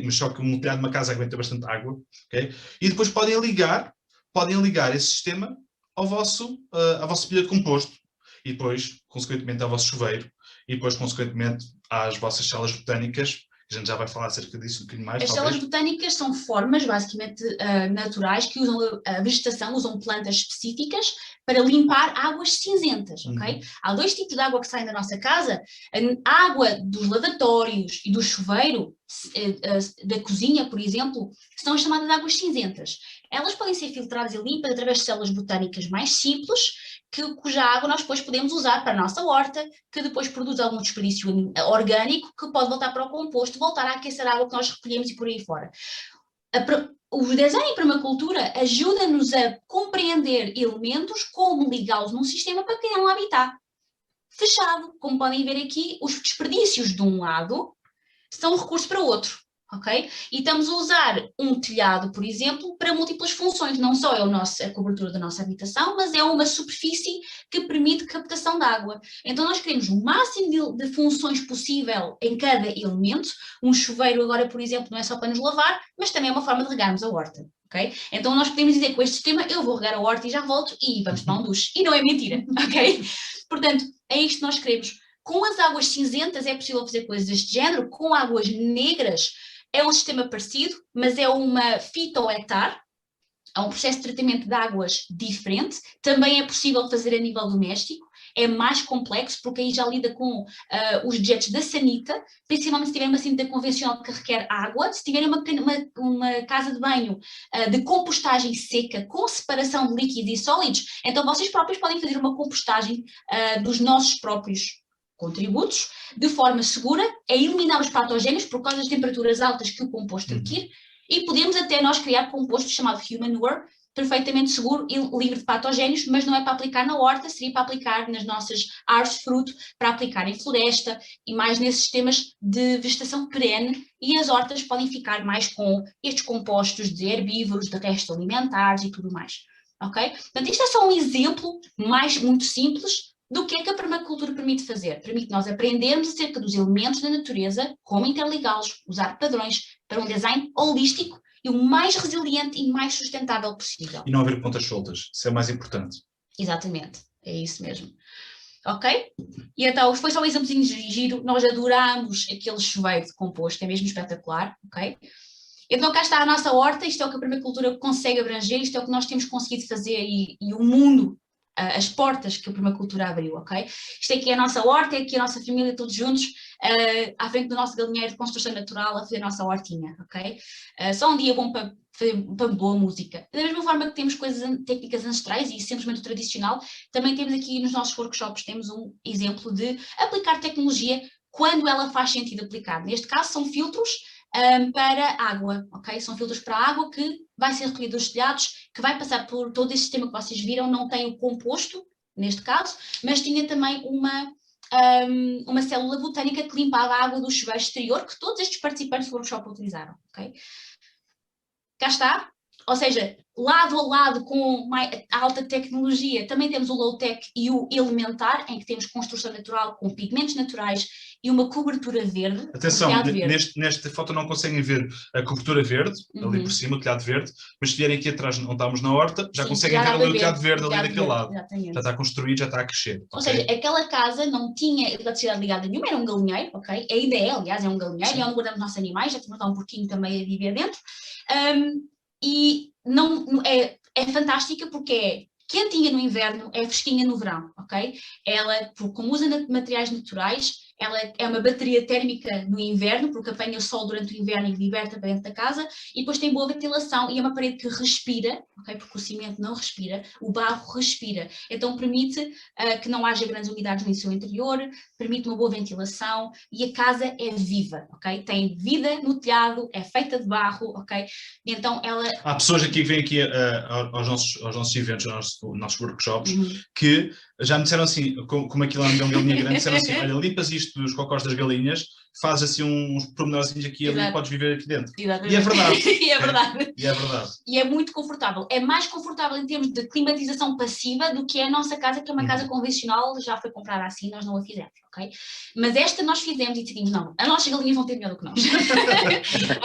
Mas só que um telhado de uma casa aguenta bastante água, ok? E depois podem ligar esse sistema à vossa pilha de composto, e depois, consequentemente, ao vosso chuveiro, e depois, consequentemente, às vossas salas botânicas. A gente já vai falar acerca disso um bocadinho mais. As células botânicas são formas, basicamente, naturais, que usam a vegetação, usam plantas específicas para limpar águas cinzentas, ok? Há 2 tipos de água que saem da nossa casa. A água dos lavatórios e do chuveiro, da cozinha, por exemplo, são as chamadas águas cinzentas. Elas podem ser filtradas e limpas através de células botânicas mais simples, cuja água nós depois podemos usar para a nossa horta, que depois produz algum desperdício orgânico, que pode voltar para o composto, voltar a aquecer a água que nós recolhemos e por aí fora. O desenho em permacultura ajuda-nos a compreender elementos, como ligá-los num sistema para criar um habitat fechado. Como podem ver aqui, os desperdícios de um lado são um recurso para o outro. Ok? E estamos a usar um telhado, por exemplo, para múltiplas funções. Não só é a cobertura da nossa habitação, mas é uma superfície que permite captação de água. Então nós queremos o máximo de funções possível em cada elemento. Um chuveiro agora, por exemplo, não é só para nos lavar, mas também é uma forma de regarmos a horta. Okay? Então nós podemos dizer que com este sistema eu vou regar a horta e já volto e vamos tomar um duche. E não é mentira. Ok? Portanto, é isto que nós queremos. Com as águas cinzentas é possível fazer coisas deste género. Com águas negras é um sistema parecido, mas é uma fitohectare, é um processo de tratamento de águas diferente. Também é possível fazer a nível doméstico, é mais complexo, porque aí já lida com os dejetos da sanita, principalmente se tiver uma sanita convencional que requer água, se tiverem uma casa de banho de compostagem seca, com separação de líquidos e sólidos, então vocês próprios podem fazer uma compostagem dos nossos próprios contributos, de forma segura, a eliminar os patogénios por causa das temperaturas altas que o composto adquire, e podemos até nós criar composto chamado Human Manure, perfeitamente seguro e livre de patogénios, mas não é para aplicar na horta, seria para aplicar nas nossas árvores de fruto, para aplicar em floresta e mais nesses sistemas de vegetação perene, e as hortas podem ficar mais com estes compostos de herbívoros, de restos alimentares e tudo mais. Ok? Portanto, isto é só um exemplo muito simples do que é que a permacultura permite fazer. Permite nós aprendermos acerca dos elementos da natureza, como interligá-los, usar padrões para um design holístico e o mais resiliente e mais sustentável possível. E não haver pontas soltas, isso é o mais importante. Exatamente, é isso mesmo. Ok? E então, foi só um exemplozinho de giro, nós adoramos aquele chuveiro de composto, é mesmo espetacular, ok? Então cá está a nossa horta, isto é o que a permacultura consegue abranger, isto é o que nós temos conseguido fazer e o mundo, as portas que a permacultura abriu, ok? Isto aqui é a nossa horta, é aqui a nossa família, todos juntos, à frente do nosso galinheiro de construção natural, a fazer a nossa hortinha, ok? Só um dia bom para boa música. Da mesma forma que temos técnicas ancestrais e simplesmente o tradicional, também temos aqui nos nossos workshops, temos um exemplo de aplicar tecnologia quando ela faz sentido aplicar. Neste caso são filtros para água, ok? São filtros para água que vai ser recolhido dos telhados, que vai passar por todo esse sistema que vocês viram, não tem o composto, neste caso, mas tinha também uma célula botânica que limpava a água do chuveiro exterior, que todos estes participantes do workshop utilizaram, ok? Cá está, ou seja, lado a lado com a alta tecnologia, também temos o low-tech e o elementar, em que temos construção natural com pigmentos naturais e uma cobertura verde. Atenção, nesta foto não conseguem ver a cobertura verde, ali por cima, o telhado verde, mas se vierem aqui atrás, onde estamos na horta, já conseguem ver ali o telhado verde ali daquele lado. Exatamente. Já está construído, já está a crescer. Ou seja, aquela casa não tinha eletricidade ligada nenhuma, era um galinheiro, ok? Ainda é, aliás, é um galinheiro, e é onde guardamos nossos animais, já temos lá um porquinho também a viver dentro. E não, é fantástica porque é quentinha no inverno, é fresquinha no verão, ok? Ela, como usa materiais naturais, ela é uma bateria térmica no inverno, porque apanha o sol durante o inverno e liberta para dentro da casa, e depois tem boa ventilação e é uma parede que respira, okay? Porque o cimento não respira, o barro respira. Então permite que não haja grandes umidades no seu interior, permite uma boa ventilação e a casa é viva, ok? Tem vida no telhado, é feita de barro, ok? E então ela... Há pessoas aqui que vêm aqui aos nossos eventos, aos nossos workshops, que já me disseram assim, como aquilo é uma galinha grande, disseram assim, olha, limpas isto dos cocós das galinhas, fazes assim uns pormenorzinhos aqui e ali e podes viver aqui dentro. Exatamente. E é verdade. E é verdade. E é verdade. E é muito confortável. É mais confortável em termos de climatização passiva do que é a nossa casa, que é uma casa convencional, já foi comprada assim, nós não a fizemos, ok? Mas esta nós fizemos e decidimos, não, as nossas galinhas vão ter melhor do que nós.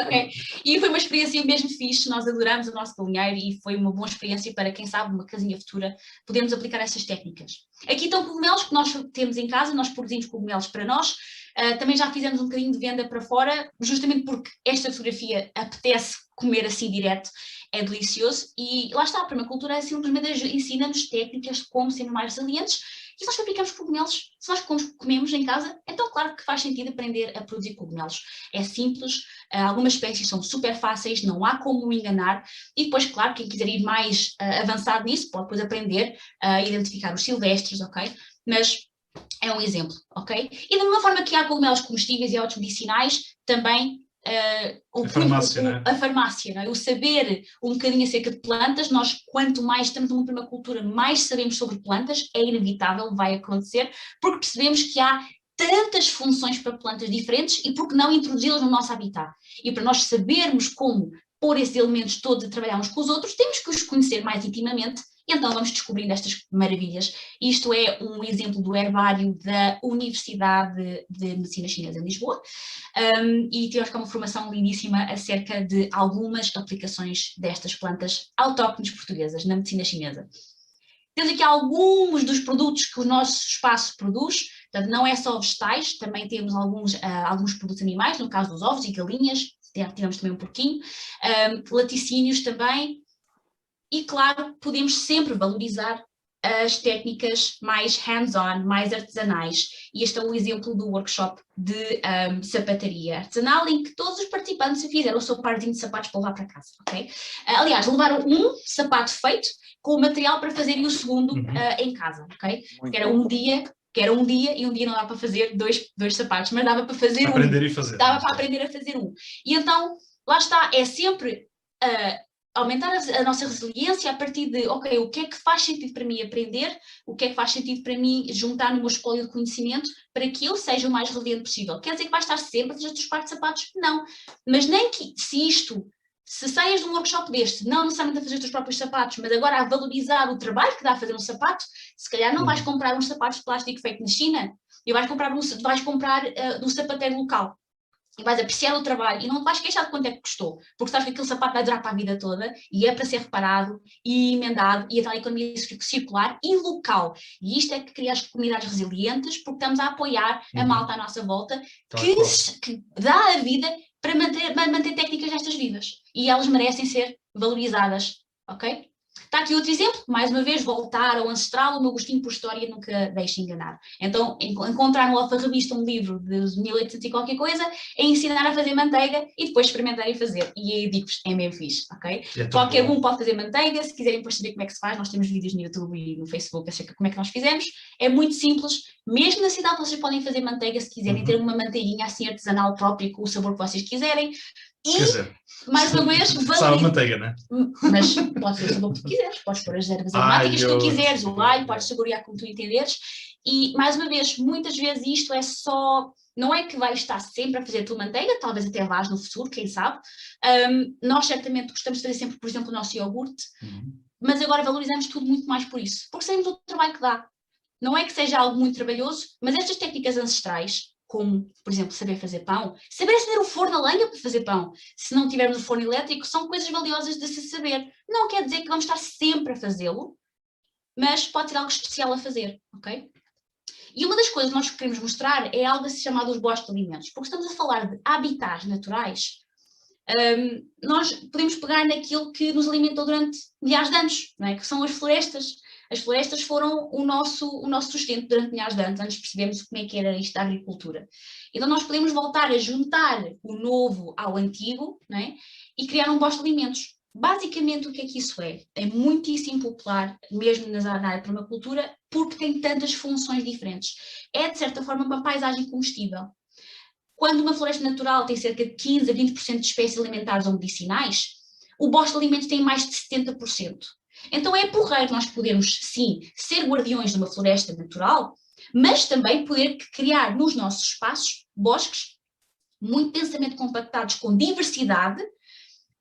Ok? E foi uma experiência mesmo fixe, nós adoramos o nosso galinheiro e foi uma boa experiência para, quem sabe, uma casinha futura, podemos aplicar essas técnicas. Aqui estão cogumelos que nós temos em casa, nós produzimos cogumelos para nós. Também já fizemos um bocadinho de venda para fora, justamente porque esta fotografia apetece comer assim direto, é delicioso. E lá está, a permacultura simplesmente ensina-nos técnicas de como sermos mais resilientes. E se nós fabricamos cogumelos, se nós comemos em casa, então claro que faz sentido aprender a produzir cogumelos. É simples, algumas espécies são super fáceis, não há como enganar. E depois, claro, quem quiser ir mais avançado nisso, pode depois aprender a identificar os silvestres, ok? Mas é um exemplo, ok? E da mesma forma que há cogumelos comestíveis e outros medicinais, também a farmácia, não é? O saber um bocadinho acerca de plantas, nós quanto mais estamos numa permacultura, mais sabemos sobre plantas, é inevitável, vai acontecer, porque percebemos que há tantas funções para plantas diferentes e por que não introduzi-las no nosso habitat. E para nós sabermos como pôr esses elementos todos e trabalharmos com os outros, temos que os conhecer mais intimamente. E então vamos descobrindo estas maravilhas. Isto é um exemplo do herbário da Universidade de Medicina Chinesa em Lisboa, e tivemos cá uma formação lindíssima acerca de algumas aplicações destas plantas autóctones portuguesas na medicina chinesa. Temos aqui alguns dos produtos que o nosso espaço produz, portanto não é só vegetais, também temos alguns produtos animais, no caso dos ovos e galinhas, tivemos também um porquinho, laticínios também. E, claro, podemos sempre valorizar as técnicas mais hands-on, mais artesanais. E este é um exemplo do workshop de sapataria artesanal, em que todos os participantes fizeram o seu parzinho de sapatos para levar para casa, ok? Aliás, levaram um sapato feito com o material para fazerem o segundo em casa, ok? Que era um dia e um dia não dava para fazer dois sapatos, mas dava para fazer Dava para aprender a fazer um. E então, lá está, é sempre... aumentar a nossa resiliência a partir de, ok, o que é que faz sentido para mim aprender, o que é que faz sentido para mim juntar no meu espólio de conhecimento para que eu seja o mais resiliente possível. Quer dizer que vai estar sempre a fazer os teus pares de sapatos? Não. Mas nem que, se saias de um workshop deste, não necessariamente a fazer os teus próprios sapatos, mas agora a valorizar o trabalho que dá a fazer um sapato, se calhar não vais comprar uns sapatos de plástico feito na China, e vais comprar de um sapateiro local. E vais apreciar o trabalho e não te vais queixar de quanto é que custou, porque sabes que aquele sapato vai durar para a vida toda e é para ser reparado e emendado e a tal economia circular e local. E isto é que cria as comunidades resilientes, porque estamos a apoiar a malta à nossa volta que dá a vida para manter técnicas destas vivas. E elas merecem ser valorizadas, ok? Está aqui outro exemplo, mais uma vez, voltar ao ancestral, o meu gostinho por história nunca deixe enganar. Então, encontrar no Alfarrabista um livro de 1800 e qualquer coisa, é ensinar a fazer manteiga e depois experimentar e fazer. E aí digo-vos, é mesmo fixe, ok? Qualquer um pode fazer manteiga, se quiserem depois saber como é que se faz, nós temos vídeos no YouTube e no Facebook acerca de como é que nós fizemos. É muito simples, mesmo na cidade vocês podem fazer manteiga se quiserem ter uma manteiguinha assim artesanal própria com o sabor que vocês quiserem. E, mais uma vez, sabe manteiga, não é? Mas podes fazer o sabor que tu quiseres, podes pôr as ervas aromáticas que tu quiseres, o alho, podes saborear como tu entenderes. E, mais uma vez, muitas vezes isto é só... Não é que vais estar sempre a fazer a tua manteiga, talvez até vás no futuro, quem sabe. Nós certamente gostamos de fazer sempre, por exemplo, o nosso iogurte, mas agora valorizamos tudo muito mais por isso, porque sabemos o trabalho que dá. Não é que seja algo muito trabalhoso, mas estas técnicas ancestrais, como, por exemplo, saber fazer pão, saber acender o forno a lenha para fazer pão, se não tivermos o forno elétrico, são coisas valiosas de se saber. Não quer dizer que vamos estar sempre a fazê-lo, mas pode ser algo especial a fazer, ok? E uma das coisas que nós queremos mostrar é algo assim chamado os bosques de alimentos, porque estamos a falar de habitats naturais, nós podemos pegar naquilo que nos alimentou durante milhares de anos, não é? Que são as florestas. as florestas foram o nosso sustento durante milhares de anos, antes de percebermos como é que era isto da agricultura. Então nós podemos voltar a juntar o novo ao antigo, não é? E criar um bosque de alimentos. Basicamente o que é que isso é? É muitíssimo popular, mesmo na área de permacultura, porque tem tantas funções diferentes. É de certa forma uma paisagem comestível. Quando uma floresta natural tem cerca de 15 a 20% de espécies alimentares ou medicinais, o bosque de alimentos tem mais de 70%. Então é porreiro nós podermos, sim, ser guardiões de uma floresta natural, mas também poder criar nos nossos espaços bosques muito densamente compactados com diversidade,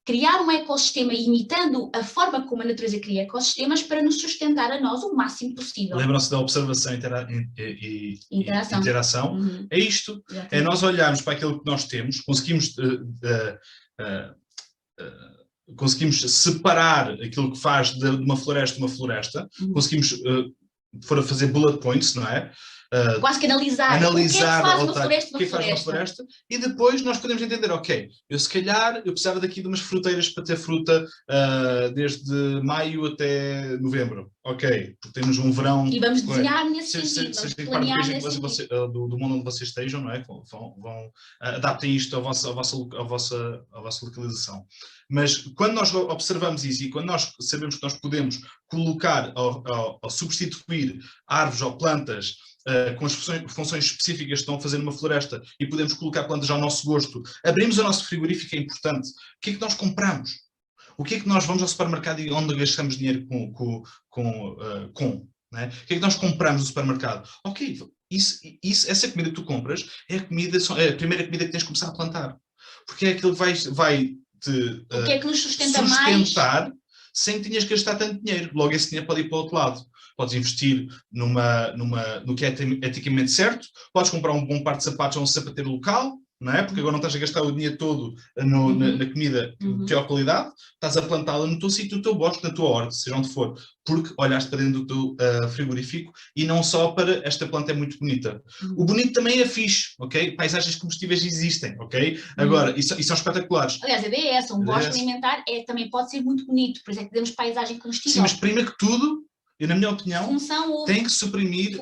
criar um ecossistema imitando a forma como a natureza cria ecossistemas para nos sustentar a nós o máximo possível. Lembram-se da observação e interação? Uhum. É isto. Exatamente. É nós olharmos para aquilo que nós temos, conseguimos separar aquilo que faz de uma floresta, conseguimos for a fazer bullet points, não é? Quase que analisar o que é que faz uma floresta, e depois nós podemos entender, ok, eu se calhar eu precisava daqui de umas fruteiras para ter fruta desde maio até novembro, ok, porque temos um verão. E vamos desenhar nesse sentido, vamos planear nesse sentido. do mundo onde vocês estejam, não é? Adaptem isto à vossa localização. Mas quando nós observamos isso e quando nós sabemos que nós podemos colocar ou substituir árvores ou plantas com as funções específicas que estão a fazer numa floresta e podemos colocar plantas ao nosso gosto, abrimos o nosso frigorífico, é importante. O que é que nós compramos? O que é que nós vamos ao supermercado e onde gastamos dinheiro né? O que é que nós compramos no supermercado? Ok, essa comida que tu compras é a primeira comida que tens de começar a plantar. Porque é aquilo que vai te o que é que nos sustentar mais sem que tenhas que gastar tanto dinheiro. Logo esse dinheiro pode ir para o outro lado. Podes investir no que é eticamente certo, podes comprar um bom par de sapatos a um sapateiro local, não é? Porque agora não estás a gastar o dinheiro todo na comida de pior qualidade, estás a plantá-la no teu sítio, no teu bosque, na tua horta, seja onde for, porque olhaste para dentro do teu frigorífico e não só para esta planta é muito bonita. O bonito também é fixe, ok? Paisagens comestíveis existem, ok? Agora, e são espetaculares. Aliás, a ideia é essa, um bosque alimentar também pode ser muito bonito, por isso é que temos paisagem comestível. Sim, mas primeiro que tudo, eu, na minha opinião, tem que suprimir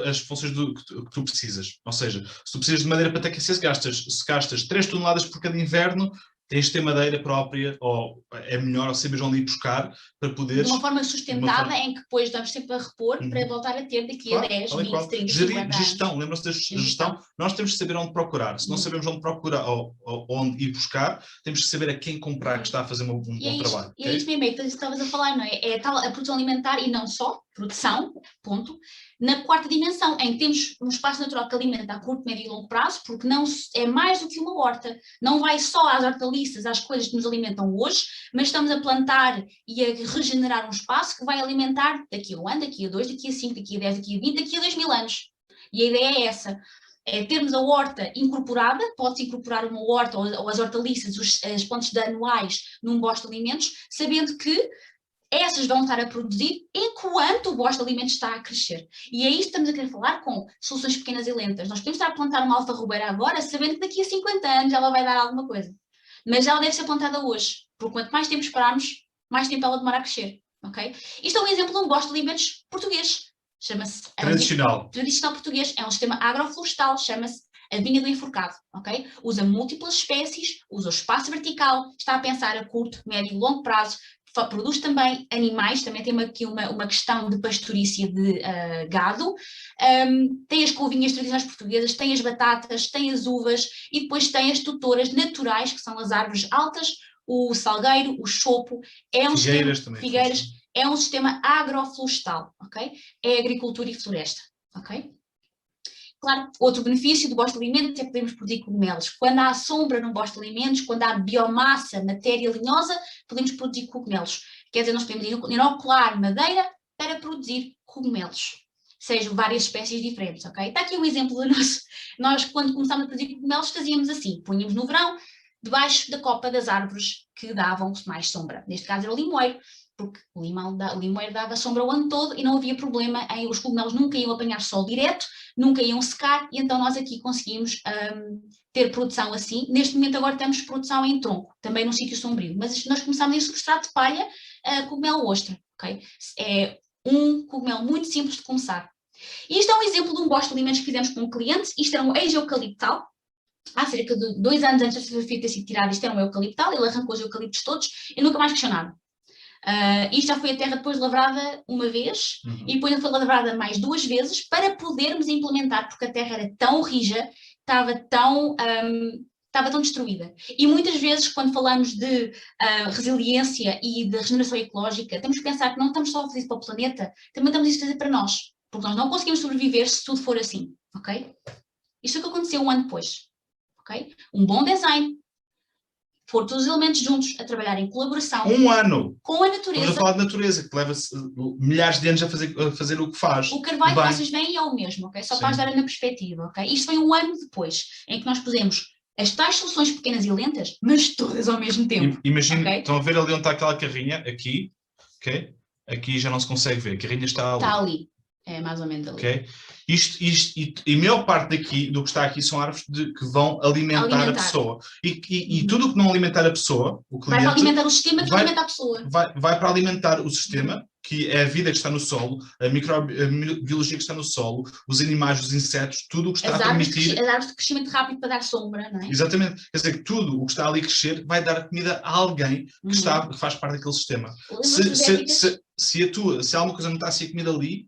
as funções que tu precisas. Ou seja, se tu precisas de madeira para te aquecer, se gastas 3 toneladas por cada inverno, tens de ter madeira própria, ou é melhor, ou seja, onde ir buscar, para poderes... De uma forma sustentável, em que depois damos sempre a repor, para voltar a ter daqui a 10, 20, 30, 50 anos. Gestão, lembram-se da gestão? Nós temos que saber onde procurar. Se não sabemos onde procurar ou onde ir buscar, temos que saber a quem comprar que está a fazer um bom trabalho. E é isso mesmo, é que estavas a falar, não é? É tal a produção alimentar e não só, produção, ponto, na quarta dimensão, em que temos um espaço natural que alimenta a curto, médio e longo prazo, porque não é mais do que uma horta. Não vai só às hortaliças, às coisas que nos alimentam hoje, mas estamos a plantar e a regenerar um espaço que vai alimentar daqui a 1 ano, daqui a 2, daqui a 5, daqui a 10, daqui a 20, daqui a 2000 anos. E a ideia é essa. É termos a horta incorporada, pode-se incorporar uma horta ou as hortaliças, as plantas de anuais num bosque de alimentos, sabendo que essas vão estar a produzir enquanto o bosque de alimentos está a crescer. E é isto que estamos a querer falar com soluções pequenas e lentas. Nós podemos estar a plantar uma alfarrobeira agora, sabendo que daqui a 50 anos ela vai dar alguma coisa. Mas ela deve ser plantada hoje, porque quanto mais tempo esperarmos, mais tempo ela demora a crescer. Okay? Isto é um exemplo de um bosque de alimentos português. Chama-se... Tradicional português. É um sistema agroflorestal, chama-se a vinha do enforcado, ok? Usa múltiplas espécies, usa o espaço vertical, está a pensar a curto, médio e longo prazo, produz também animais, também tem aqui uma questão de pastorícia de gado, tem as couvinhas tradicionais portuguesas, tem as batatas, tem as uvas e depois tem as tutoras naturais, que são as árvores altas, o salgueiro, o chopo, figueiras, é um sistema agroflorestal, ok? É agricultura e floresta, ok? Claro, outro benefício do bosque de alimentos é que podemos produzir cogumelos. Quando há sombra no bosque de alimentos, quando há biomassa, matéria linhosa, podemos produzir cogumelos. Quer dizer, nós podemos inocular madeira para produzir cogumelos. Sejam várias espécies diferentes, ok? Está aqui um exemplo do nosso... Nós, quando começámos a produzir cogumelos, fazíamos assim. Punhamos no verão, debaixo da copa das árvores que davam mais sombra. Neste caso era o limoeiro, porque o limoeiro dava sombra o ano todo e não havia problema em os cogumelos nunca iam apanhar sol direto, nunca iam secar, e então nós aqui conseguimos ter produção assim. Neste momento agora temos produção em tronco, também num sítio sombrio, mas nós começámos em substrato de palha, cogumelo ostra, ok? Um cogumelo muito simples de começar. E isto é um exemplo de um gosto de alimentos que fizemos com um cliente. Isto era um ex-eucaliptal. Há cerca de 2 anos antes da fotografia ter sido tirada, isto era um eucaliptal. Ele arrancou os eucaliptos todos e nunca mais cresceu nada. Isto já foi a terra depois lavrada uma vez e depois foi lavrada mais 2 vezes para podermos implementar, porque a terra era tão rija, estava tão destruída. E muitas vezes, quando falamos de resiliência e de regeneração ecológica, temos que pensar que não estamos só a fazer isso para o planeta, também estamos a fazer para nós, porque nós não conseguimos sobreviver se tudo for assim, ok? Isto é o que aconteceu um ano depois, ok? Um bom design, for todos os elementos juntos a trabalhar em colaboração. Um ano! Com a natureza. Estamos a falar de natureza, que leva milhares de anos a fazer o que faz. O carvalho que vocês veem é o mesmo, ok? Só para ajudar na perspectiva, ok? Isto foi um ano depois, em que nós pusemos as tais soluções pequenas e lentas, mas todas ao mesmo tempo. Imagina, okay? Estão a ver ali onde está aquela carrinha? Aqui, ok? Aqui já não se consegue ver, a carrinha está ali. Está ali, é mais ou menos ali. Ok? E a maior parte do que está aqui são árvores que vão alimentar a pessoa. E tudo o que não alimentar a pessoa, o cliente... Vai para alimentar o sistema que alimenta a pessoa. Vai para alimentar o sistema, que é a vida que está no solo, a microbiologia que está no solo, os animais, os insetos, tudo o que está a permitir... As árvores de crescimento rápido para dar sombra, não é? Exatamente. Quer dizer, que tudo o que está ali a crescer vai dar comida a alguém que faz parte daquele sistema. Se alguma coisa não está a ser comida ali,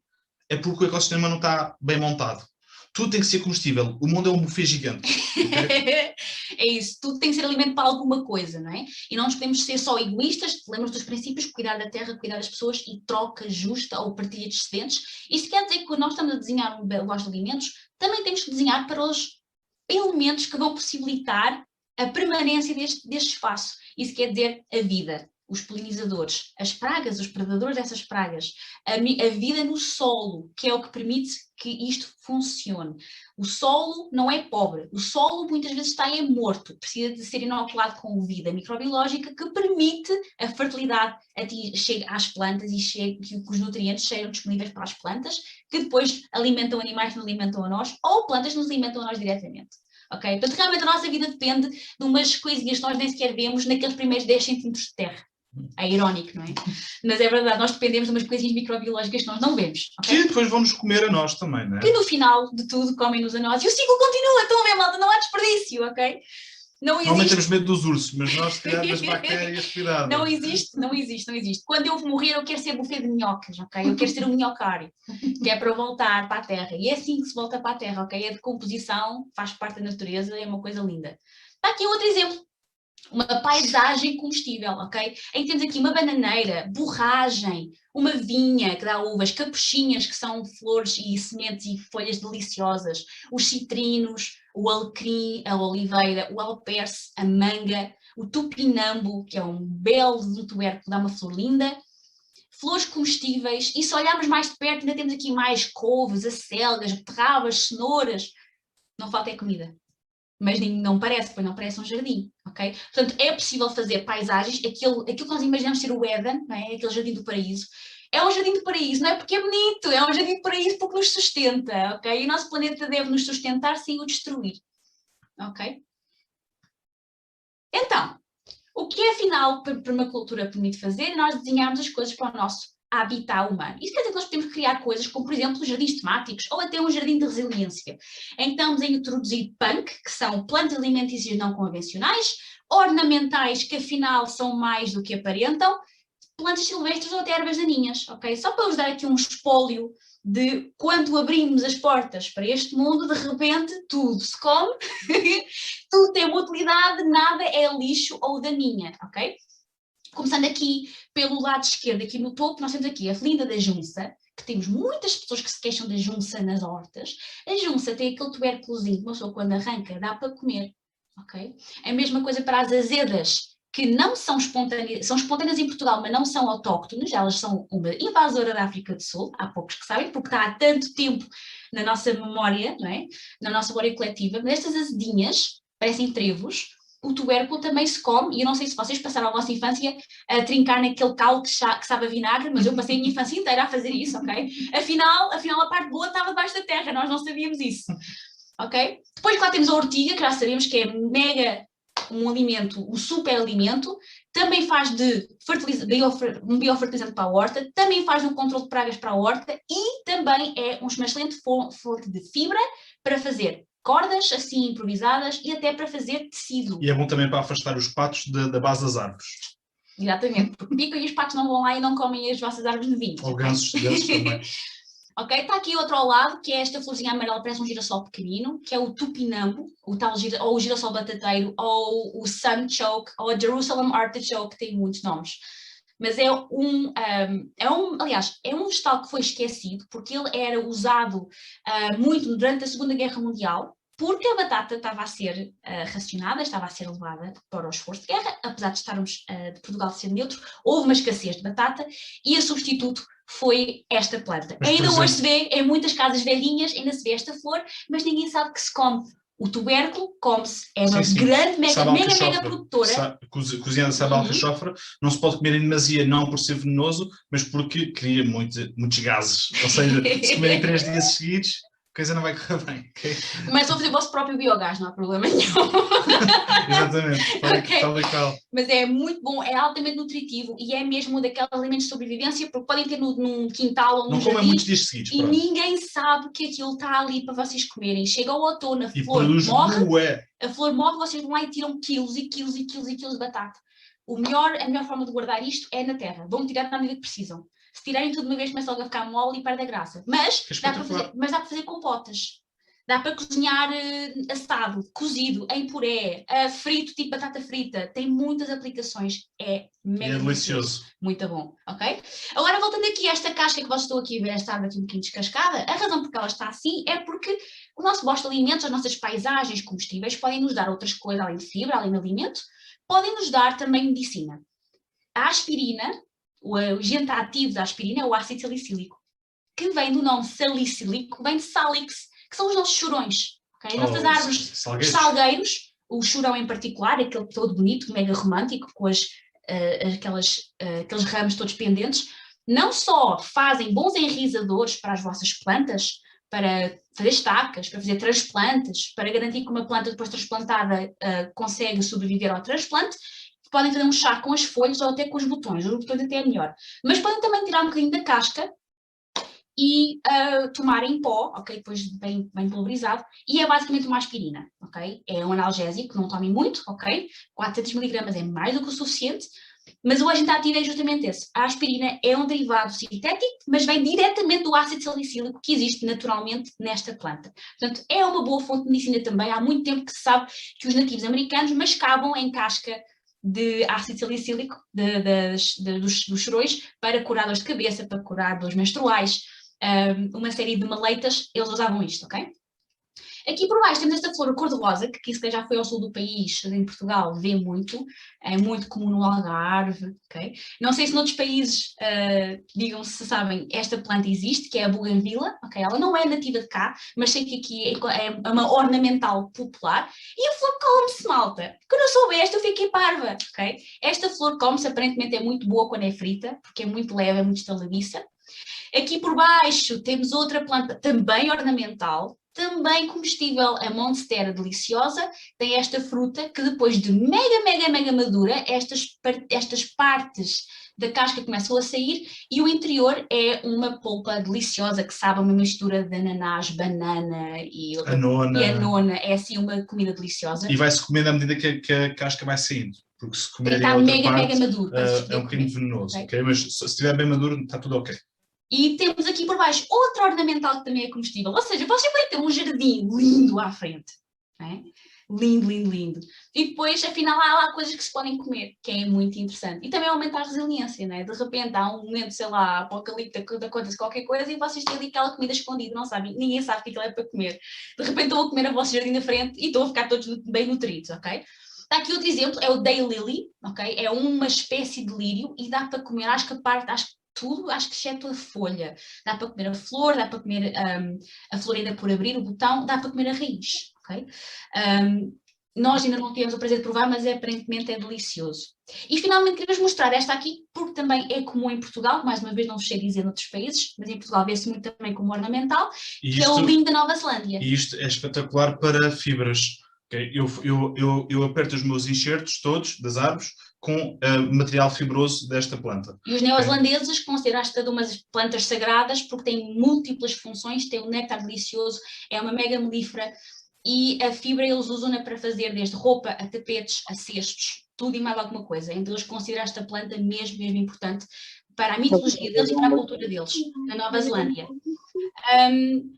é porque o ecossistema não está bem montado. Tudo tem que ser comestível. O mundo é um buffet gigante. Okay? É isso. Tudo tem que ser alimento para alguma coisa, não é? E não nos podemos ser só egoístas. Lembra-nos dos princípios, cuidar da terra, cuidar das pessoas e troca justa ou partilha de excedentes. Isto quer dizer que quando nós estamos a desenhar um loja de alimentos, também temos que desenhar para os elementos que vão possibilitar a permanência deste espaço. Isso quer dizer a vida. Os polinizadores, as pragas, os predadores dessas pragas, a vida no solo, que é o que permite que isto funcione. O solo não é pobre, o solo muitas vezes está morto, precisa de ser inoculado com vida microbiológica que permite a fertilidade chegue às plantas e que os nutrientes sejam disponíveis para as plantas, que depois alimentam animais que nos alimentam a nós, ou plantas que nos alimentam a nós diretamente. Okay? Portanto, realmente a nossa vida depende de umas coisinhas que nós nem sequer vemos naqueles primeiros 10 centímetros de terra. É irónico, não é? Mas é verdade, nós dependemos de umas coisinhas microbiológicas que nós não vemos. Okay? Que depois vão-nos comer a nós também, não é? Que no final de tudo comem-nos a nós e o ciclo continua, estão a ver, malta, não há desperdício, ok? Normalmente temos medo dos ursos, mas nós, se calhar, das bactérias, cuidado. Não existe. Quando eu morrer, eu quero ser buffet de minhocas, ok? Eu quero ser um minhocário, que é para voltar para a terra. E é assim que se volta para a terra, ok? A decomposição faz parte da natureza, é uma coisa linda. Está aqui outro exemplo. Uma paisagem comestível, ok? Em que temos aqui uma bananeira, borragem, uma vinha que dá uvas, capuchinhas que são flores e sementes e folhas deliciosas, os citrinos, o alecrim, a oliveira, o alperce, a manga, o tupinambo, que é um belo tubérculo, dá uma flor linda, flores comestíveis, e se olharmos mais de perto ainda temos aqui mais couves, acelgas, beterrabas, cenouras, não falta é comida. Mas não parece um jardim, ok? Portanto, é possível fazer paisagens, aquilo que nós imaginamos ser o Éden, não é? Aquele jardim do paraíso. É um jardim do paraíso, não é porque é bonito, é um jardim do paraíso porque nos sustenta, ok? E o nosso planeta deve nos sustentar sem o destruir, ok? Então, o que é afinal a permacultura permite fazer? Nós desenharmos as coisas para o nosso habitat humano. Isso quer dizer que nós podemos criar coisas como, por exemplo, jardins temáticos ou até um jardim de resiliência. Então, estamos a introduzir punk, que são plantas alimentícias não convencionais, ornamentais, que afinal são mais do que aparentam, plantas silvestres ou até ervas daninhas, ok? Só para vos dar aqui um espólio de quando abrimos as portas para este mundo, de repente tudo se come, tudo tem uma utilidade, nada é lixo ou daninha, ok? Começando aqui pelo lado esquerdo, aqui no topo, nós temos aqui a linda da junça, que temos muitas pessoas que se queixam da junça nas hortas. A junça tem aquele tubérculozinho que uma pessoa quando arranca dá para comer, ok? É a mesma coisa para as azedas, que não são espontâneas, são espontâneas em Portugal, mas não são autóctones, elas são uma invasora da África do Sul, há poucos que sabem, porque está há tanto tempo na nossa memória, não é? Na nossa memória coletiva, mas estas azedinhas parecem trevos. O tubérculo também se come, e eu não sei se vocês passaram a vossa infância a trincar naquele caldo que sabe a vinagre, mas eu passei a minha infância inteira a fazer isso, ok? Afinal a parte boa estava debaixo da terra, nós não sabíamos isso, ok? Depois lá temos a ortiga, que já sabemos que é mega um alimento, um super alimento, também faz de um biofertilizante para a horta, também faz de um controle de pragas para a horta e também é uma excelente fonte de fibra para fazer cordas assim improvisadas e até para fazer tecido. E é bom também para afastar os patos da base das árvores. Exatamente, porque picam e os patos não vão lá e não comem as vossas árvores de vinho. Ou gansos também. Ok, está aqui outro ao lado, que é esta florzinha amarela, parece um girassol pequenino, que é o tupinambo, ou o girassol batateiro, ou o sunchoke, ou a Jerusalem artichoke, tem muitos nomes. Mas aliás, é um vegetal que foi esquecido, porque ele era usado muito durante a Segunda Guerra Mundial, porque a batata estava a ser racionada, estava a ser levada para o esforço de guerra, apesar de estarmos de Portugal ser neutro, houve uma escassez de batata, e a substituto foi esta planta. Mas, ainda exemplo, hoje se vê, em muitas casas velhinhas, ainda se vê esta flor, mas ninguém sabe que se come. O tubérculo come-se, é uma grande, mega produtora. Cozinhada sabe alcachofra, não se pode comer em demasia, não por ser venenoso, mas porque cria muitos gases. Ou seja, se comerem 3 dias seguidos, a coisa não vai correr bem. Okay? Começam a fazer o vosso próprio biogás, não há problema nenhum. Exatamente, tal e qual. Mas é muito bom, é altamente nutritivo e é mesmo daqueles alimentos de sobrevivência, porque podem ter num quintal ou num jardim. Não comem muitos dias seguidos. E ninguém sabe que aquilo está ali para vocês comerem. Chega ao outono, a flor morre, vocês vão lá e tiram quilos e quilos e quilos e quilos de batata. A melhor forma de guardar isto é na terra. Vão tirar na medida que precisam. Se tirarem tudo de uma vez, começa logo a ficar mole e perde a graça. Mas dá para fazer compotas. Dá para cozinhar assado, cozido, em puré, frito, tipo batata frita. Tem muitas aplicações. É mega delicioso. Muito bom, ok? Agora, voltando aqui a esta casca que vocês estão aqui a ver, esta árvore aqui um bocadinho descascada, a razão por que ela está assim é porque o nosso bosque de alimentos, as nossas paisagens comestíveis, podem nos dar outras coisas, além de fibra, além de alimento, podem nos dar também medicina. A aspirina, o agente ativo da aspirina é o ácido salicílico, que vem do nome salicílico, vem de salix, que são os nossos chorões. Okay? As nossas árvores, os salgueiros, o chorão em particular, aquele todo bonito, mega romântico, com aqueles ramos todos pendentes, não só fazem bons enraizadores para as vossas plantas, para fazer estacas, para fazer transplantes, para garantir que uma planta depois transplantada consegue sobreviver ao transplante, podem fazer um chá com as folhas ou até com os botões até é melhor. Mas podem também tirar um bocadinho da casca e tomar em pó, ok? Depois bem pulverizado, e é basicamente uma aspirina, ok? É um analgésico, não tomem muito, ok? 400 mg é mais do que o suficiente, mas o agente ativo é justamente esse. A aspirina é um derivado sintético, mas vem diretamente do ácido salicílico que existe naturalmente nesta planta. Portanto, é uma boa fonte de medicina também. Há muito tempo que se sabe que os nativos americanos mascavam em casca de ácido salicílico dos chorões para curar dores de cabeça, para curar dores menstruais, uma série de maleitas, eles usavam isto, ok? Aqui por baixo temos esta flor cor-de-rosa, que se já foi ao sul do país, em Portugal, vê muito, é muito comum no Algarve, ok? Não sei se noutros países, digam se sabem, esta planta existe, que é a buganvila, ok? Ela não é nativa de cá, mas sei que aqui é uma ornamental popular, e a flor come-se, malta. Quando eu soube esta, eu fiquei parva, ok? Esta flor come-se, aparentemente é muito boa quando é frita, porque é muito leve, é muito estaladiça. Aqui por baixo temos outra planta também ornamental, também comestível, a monstera deliciosa, tem esta fruta que depois de mega madura, estas partes da casca começam a sair e o interior é uma polpa deliciosa que sabe uma mistura de ananás, banana e anona, é assim uma comida deliciosa. E vai-se comendo à medida que a casca vai saindo. Porque se comer está mega maduro. É um bocadinho venenoso, ok? Mas se estiver bem maduro está tudo ok. E temos aqui por baixo outra ornamental que também é comestível. Ou seja, vocês podem ter um jardim lindo à frente. Não é? Lindo. E depois, afinal, há lá coisas que se podem comer, que é muito interessante. E também aumenta a resiliência, não é? De repente há um momento, sei lá, apocalíptico, acontece qualquer coisa e vocês têm ali aquela comida escondida, não sabem, ninguém sabe o que aquilo é para comer. De repente estão a comer a vosso jardim da frente e estão a ficar todos bem nutridos, ok? Está aqui outro exemplo, é o daylily, ok? É uma espécie de lírio e dá para comer, acho que exceto a folha. Dá para comer a flor, dá para comer a flor ainda por abrir, o botão, dá para comer a raiz, ok? Nós ainda não temos o prazer de provar, mas aparentemente é delicioso. E finalmente queremos mostrar esta aqui, porque também é comum em Portugal, mais uma vez não sei dizer noutros países, mas em Portugal vê-se muito também como ornamental, que é o linho da Nova Zelândia. E isto é espetacular para fibras. Okay? Eu aperto os meus enxertos todos das árvores com material fibroso desta planta. E os neozelandeses consideram esta de umas plantas sagradas porque tem múltiplas funções, tem um néctar delicioso, é uma mega melífera e a fibra eles usam-na para fazer desde roupa a tapetes, a cestos, tudo e mais alguma coisa. Então eles consideram esta planta mesmo importante para a mitologia deles e para a cultura deles, na Nova Zelândia.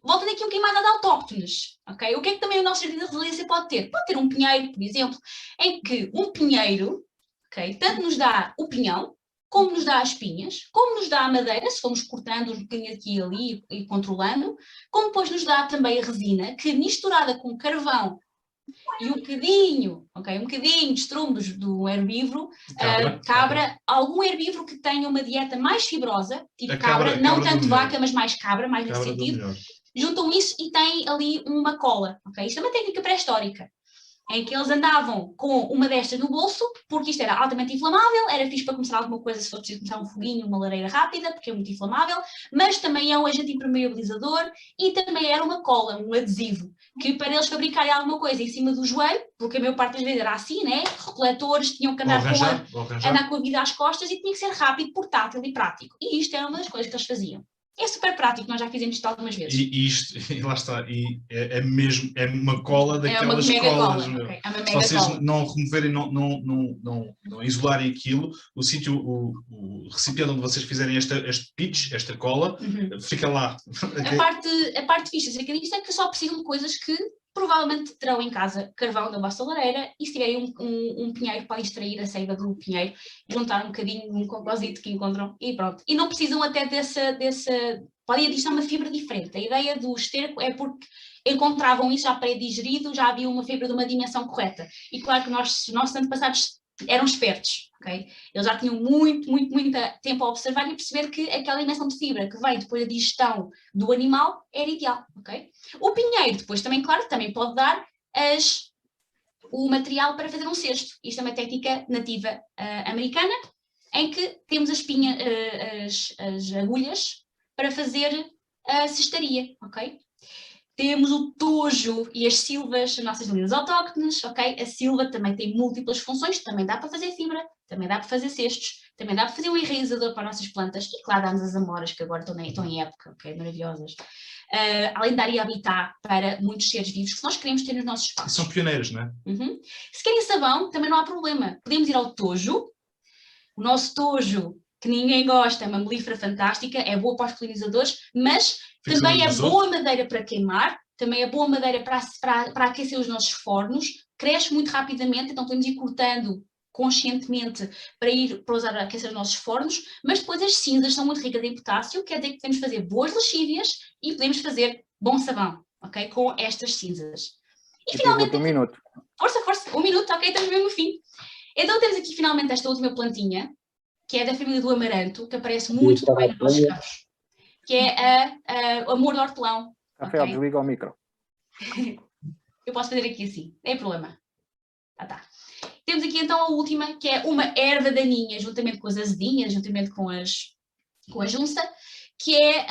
Voltando aqui um bocadinho mais às autóctones, ok? O que é que também o nosso jardim da resiliência pode ter? Pode ter um pinheiro, por exemplo, em que um pinheiro, ok, tanto nos dá o pinhão, como nos dá as pinhas, como nos dá a madeira, se formos cortando um bocadinho aqui e ali e controlando, como depois nos dá também a resina, que misturada com carvão e um bocadinho, ok, um bocadinho de estrume do herbívoro, cabra, algum herbívoro que tenha uma dieta mais fibrosa, tipo cabra, não tanto vaca, mas mais cabra, mais nesse sentido, juntam isso e têm ali uma cola, ok? Isto é uma técnica pré-histórica, em que eles andavam com uma destas no bolso, porque isto era altamente inflamável, era fixe para começar alguma coisa se fosse preciso começar um foguinho, uma lareira rápida, porque é muito inflamável, mas também é um agente impermeabilizador e também era uma cola, um adesivo, que para eles fabricarem alguma coisa em cima do joelho, porque a maior parte das vezes era assim, né? Recoletores tinham que andar com a vida às costas e tinha que ser rápido, portátil e prático. E isto era uma das coisas que eles faziam. É super prático, nós já fizemos isto algumas vezes. E lá está, e é mesmo, é uma cola daquelas colas. Okay, é uma se vocês não removerem, não isolarem aquilo, o sítio, o recipiente onde vocês fizerem este pitch, esta cola, fica lá. A parte fixe acerca disto é que só precisam de coisas que provavelmente terão em casa carvão da vossa lareira e se tiverem um pinheiro podem extrair a seiva do pinheiro, juntar um bocadinho um cocosito que encontram e pronto. E não precisam até podem adicionar uma fibra diferente. A ideia do esterco é porque encontravam isso já pré-digerido, já havia uma fibra de uma dimensão correta. E claro que os nossos antepassados eram espertos, ok? Eles já tinham muito tempo a observar e perceber que aquela dimensão de fibra que vem depois da digestão do animal era ideal, ok? O pinheiro depois também, claro, também pode dar o material para fazer um cesto. Isto é uma técnica nativa americana, em que temos as agulhas para fazer a cestaria, ok? Temos o tojo e as silvas, as nossas linhas autóctones, ok? A silva também tem múltiplas funções, também dá para fazer fibra, também dá para fazer cestos, também dá para fazer um enraizador para as nossas plantas e claro, damos as amoras que agora estão em época, ok? Maravilhosas. Além de dar habitat para muitos seres vivos que nós queremos ter nos nossos espaços. São pioneiros, não é? Se querem sabão, também não há problema. Podemos ir ao tojo. O nosso tojo, que ninguém gosta, é uma melífera fantástica, é boa para os polinizadores, mas também é boa madeira para queimar, também é boa madeira para aquecer os nossos fornos, cresce muito rapidamente, então podemos ir cortando conscientemente para usar a aquecer os nossos fornos, mas depois as cinzas são muito ricas em potássio, quer dizer que podemos fazer boas lexívias e podemos fazer bom sabão, ok? Com estas cinzas. E finalmente... Um minuto. Força, 1 minuto, ok, estamos mesmo no fim. Então temos aqui finalmente esta última plantinha, que é da família do amaranto, que aparece muito também nos nossos campos, que é o amor do hortelão. Rafael, okay? Desliga o micro. Eu posso fazer aqui assim, não é problema. Tá. Temos aqui então a última, que é uma erva daninha, juntamente com as azedinhas, juntamente com a junça, que é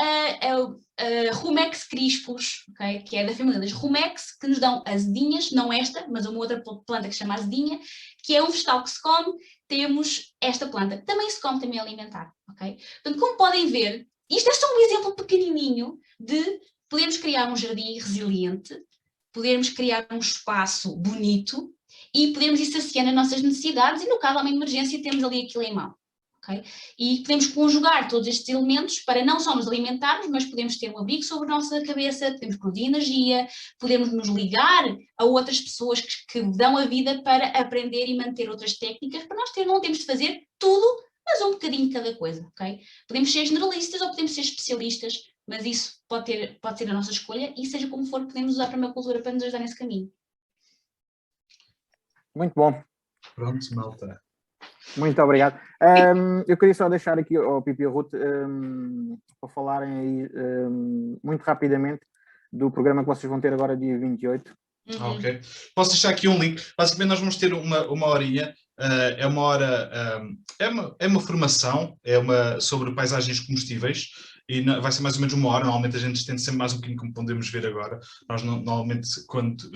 a Rumex crispus, okay? Que é da família das Rumex, que nos dão azedinhas, não esta, mas uma outra planta que se chama azedinha, que é um vegetal que se come. Temos esta planta, também se come, também é alimentar, ok? Portanto, como podem ver, isto é só um exemplo pequenininho de podermos criar um jardim resiliente, podermos criar um espaço bonito e podemos ir saciando as nossas necessidades e no caso de uma emergência temos ali aquilo em mão. Okay? E podemos conjugar todos estes elementos para não só nos alimentarmos, mas podemos ter um abrigo sobre a nossa cabeça, podemos produzir energia, podemos nos ligar a outras pessoas que dão a vida para aprender e manter outras técnicas, para nós não temos de fazer tudo, mas um bocadinho de cada coisa. Okay? Podemos ser generalistas ou podemos ser especialistas, mas isso pode ser a nossa escolha e seja como for, podemos usar a permacultura para nos ajudar nesse caminho. Muito bom. Pronto, malta. Muito obrigado. Eu queria só deixar aqui ao Pipi e ao Ruth para falarem aí muito rapidamente do programa que vocês vão ter agora dia 28. Ok. Posso deixar aqui um link. Basicamente nós vamos ter uma horinha. É uma hora, é uma formação, sobre paisagens comestíveis e vai ser mais ou menos 1 hora. Normalmente a gente estende sempre mais um bocadinho, como podemos ver agora. Nós normalmente quando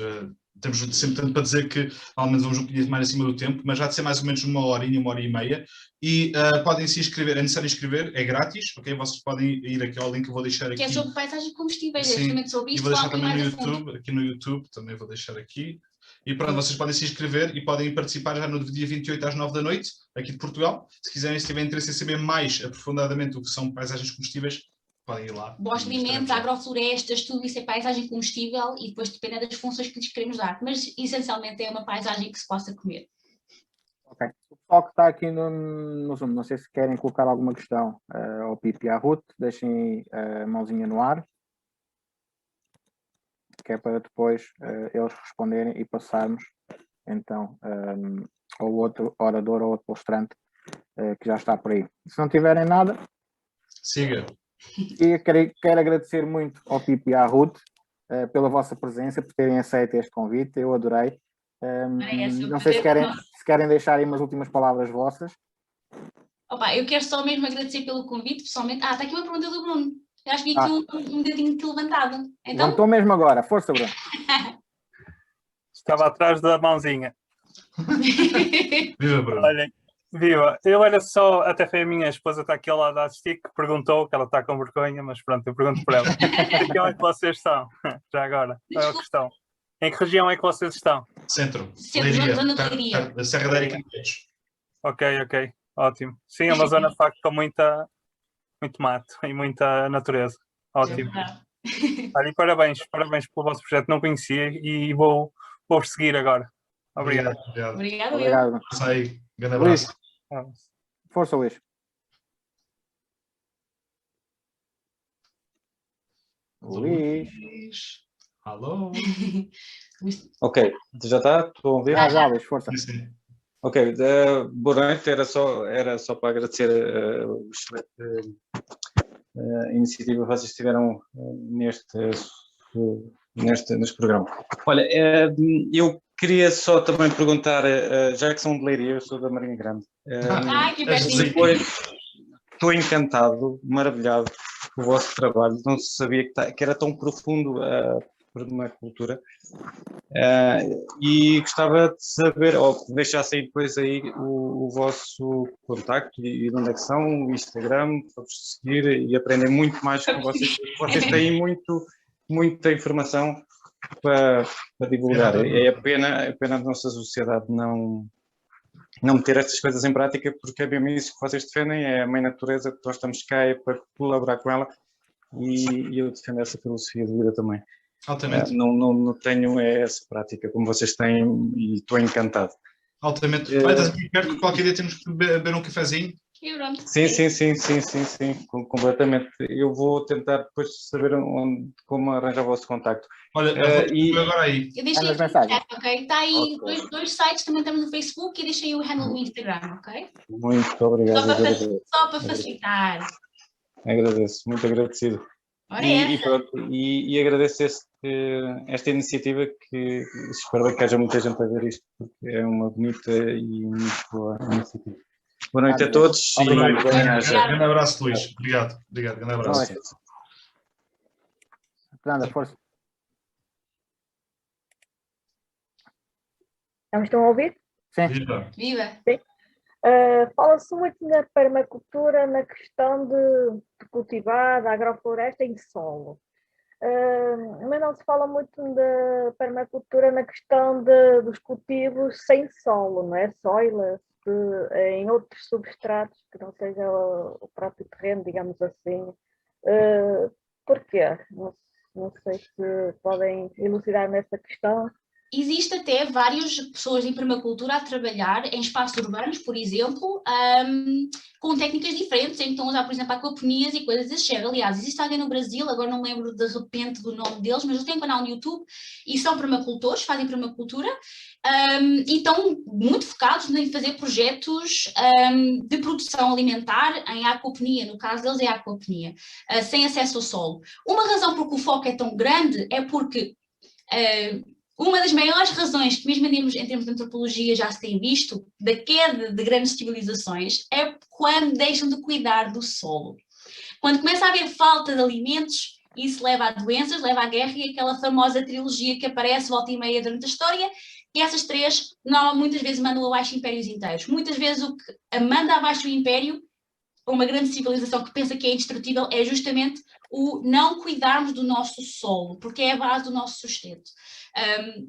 temos sempre tanto para dizer que ao menos vamos um bocadinho mais acima do tempo, mas já de ser mais ou menos uma hora e meia, e podem se inscrever, é necessário inscrever, é grátis, ok? Vocês podem ir aqui ao link que eu vou deixar aqui. Que é sobre paisagens de combustíveis, é Sim, justamente sobre e isto, vou deixar falar também no mais a fundo. YouTube, aqui no YouTube, também vou deixar aqui. E pronto, vocês podem se inscrever e podem participar já no dia 28 às 9 da noite, aqui de Portugal. Se quiserem, se tiverem interesse em saber mais aprofundadamente o que são paisagens de combustíveis, podem ir lá. Bosque de alimentos, agroflorestas, tudo isso é paisagem combustível e depois depende das funções que lhes queremos dar, mas essencialmente é uma paisagem que se possa comer. Ok. O pessoal que está aqui no Zoom, não sei se querem colocar alguma questão ao Pipo e à Ruth, deixem a mãozinha no ar, que é para depois eles responderem e passarmos então ao outro orador ou outro palestrante que já está por aí. Se não tiverem nada, siga. E quero agradecer muito ao Pipo e à Ruth pela vossa presença, por terem aceito este convite, eu adorei. Não sei se querem deixar aí umas últimas palavras vossas. Opa, eu quero só mesmo agradecer pelo convite, pessoalmente. Está aqui uma pergunta do Bruno. Eu acho que vi aqui um dedinho aqui levantado. Então... Levantou mesmo agora, força, Bruno. Estava atrás da mãozinha. Viva, Bruno. Olhem, viva. Eu era só, até foi a minha esposa está aqui ao lado a assistir, que perguntou, que ela está com vergonha, mas pronto, eu pergunto para ela. Em que região é que vocês estão? Já agora, qual é a questão? Em que região é que vocês estão? Centro. Zona de Leiria. Da Serra da Arica. Ok, ótimo. Sim, é uma zona de facto com muito mato e muita natureza. Ótimo. Olha, e parabéns pelo vosso projeto, não conhecia e vou seguir agora. Obrigado. Obrigado. Sai. Grande abraço. Força, Luís. Luís. Alô? Ok, já está? Estou a ouvir? Já, Luís, força. Sim. Ok, boa noite, era só para agradecer a iniciativa que vocês tiveram neste programa. Olha, eu queria só também perguntar, já que são de Leiria, eu sou da Marinha Grande. Que pertinho. Depois, estou encantado, maravilhado com o vosso trabalho, não sabia que era tão profundo a permacultura. E gostava de saber, ou que deixassem depois aí o vosso contacto e de onde é que são, o Instagram, para vos seguir e aprender muito mais com vocês. Vocês têm muita informação para divulgar. É a pena a nossa sociedade não meter estas coisas em prática, porque é mesmo isso que vocês defendem, é a mãe natureza, que nós estamos cá para colaborar com ela, e eu defendo essa filosofia de vida também. Altamente. Não tenho essa prática como vocês têm e estou encantado. Altamente. Estás aqui perto que qualquer dia temos que beber um cafezinho? Sim, completamente. Eu vou tentar depois saber como arranjar o vosso contacto. Olha, agora aí. Eu deixei aqui no chat, ok? Está aí dois sites, também estamos no Facebook e deixei o handle no Instagram, ok? Muito obrigado. Só para facilitar. Agradeço, muito agradecido. E agradeço esta iniciativa, que espero que haja muita gente a ver isto, porque é uma bonita e muito boa iniciativa. Boa noite a todos. Grande abraço, Luís. Obrigado. Grande abraço. Fernanda, força. Estão a ouvir? Sim. Viva. Sim. Fala-se muito na permacultura, na questão de cultivar, da agrofloresta em solo. Mas não se fala muito da permacultura na questão dos cultivos sem solo, não é? Soilas, em outros substratos, que não seja o próprio terreno, digamos assim. Porquê? Não sei se podem elucidar nessa questão. Existe até várias pessoas em permacultura a trabalhar em espaços urbanos, por exemplo, com técnicas diferentes, em que estão a usar, por exemplo, aquaponias e coisas desse género. Aliás, existe alguém no Brasil, agora não me lembro de repente do nome deles, mas eles têm um canal no YouTube e são permacultores, fazem permacultura, e estão muito focados em fazer projetos de produção alimentar em aquaponia, no caso deles é aquaponia, sem acesso ao solo. Uma razão por que o foco é tão grande é porque uma das maiores razões que mesmo em termos de antropologia já se tem visto da queda de grandes civilizações é quando deixam de cuidar do solo. Quando começa a haver falta de alimentos, isso leva a doenças, leva à guerra e aquela famosa trilogia que aparece volta e meia durante a história, e essas três muitas vezes mandam abaixo impérios inteiros. Muitas vezes o que manda abaixo o império, uma grande civilização que pensa que é indestrutível, é justamente o não cuidarmos do nosso solo, porque é a base do nosso sustento.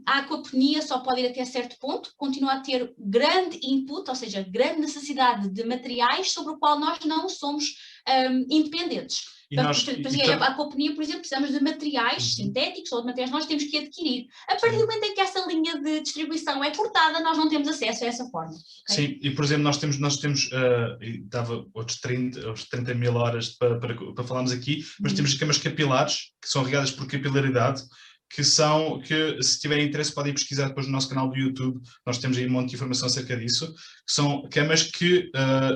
A aquaponia só pode ir até certo ponto, continua a ter grande input, ou seja, grande necessidade de materiais sobre o qual nós não somos independentes. A aquaponia, por exemplo, precisamos de materiais sintéticos ou de materiais que nós temos que adquirir. A partir do momento em que essa linha de distribuição é cortada, nós não temos acesso a essa forma. Okay? Sim, e por exemplo, nós temos dava outros 30 mil horas para falarmos aqui, mas temos escamas capilares, que são regadas por capilaridade, que se tiverem interesse podem pesquisar depois no nosso canal do YouTube, nós temos aí um monte de informação acerca disso, que são camas que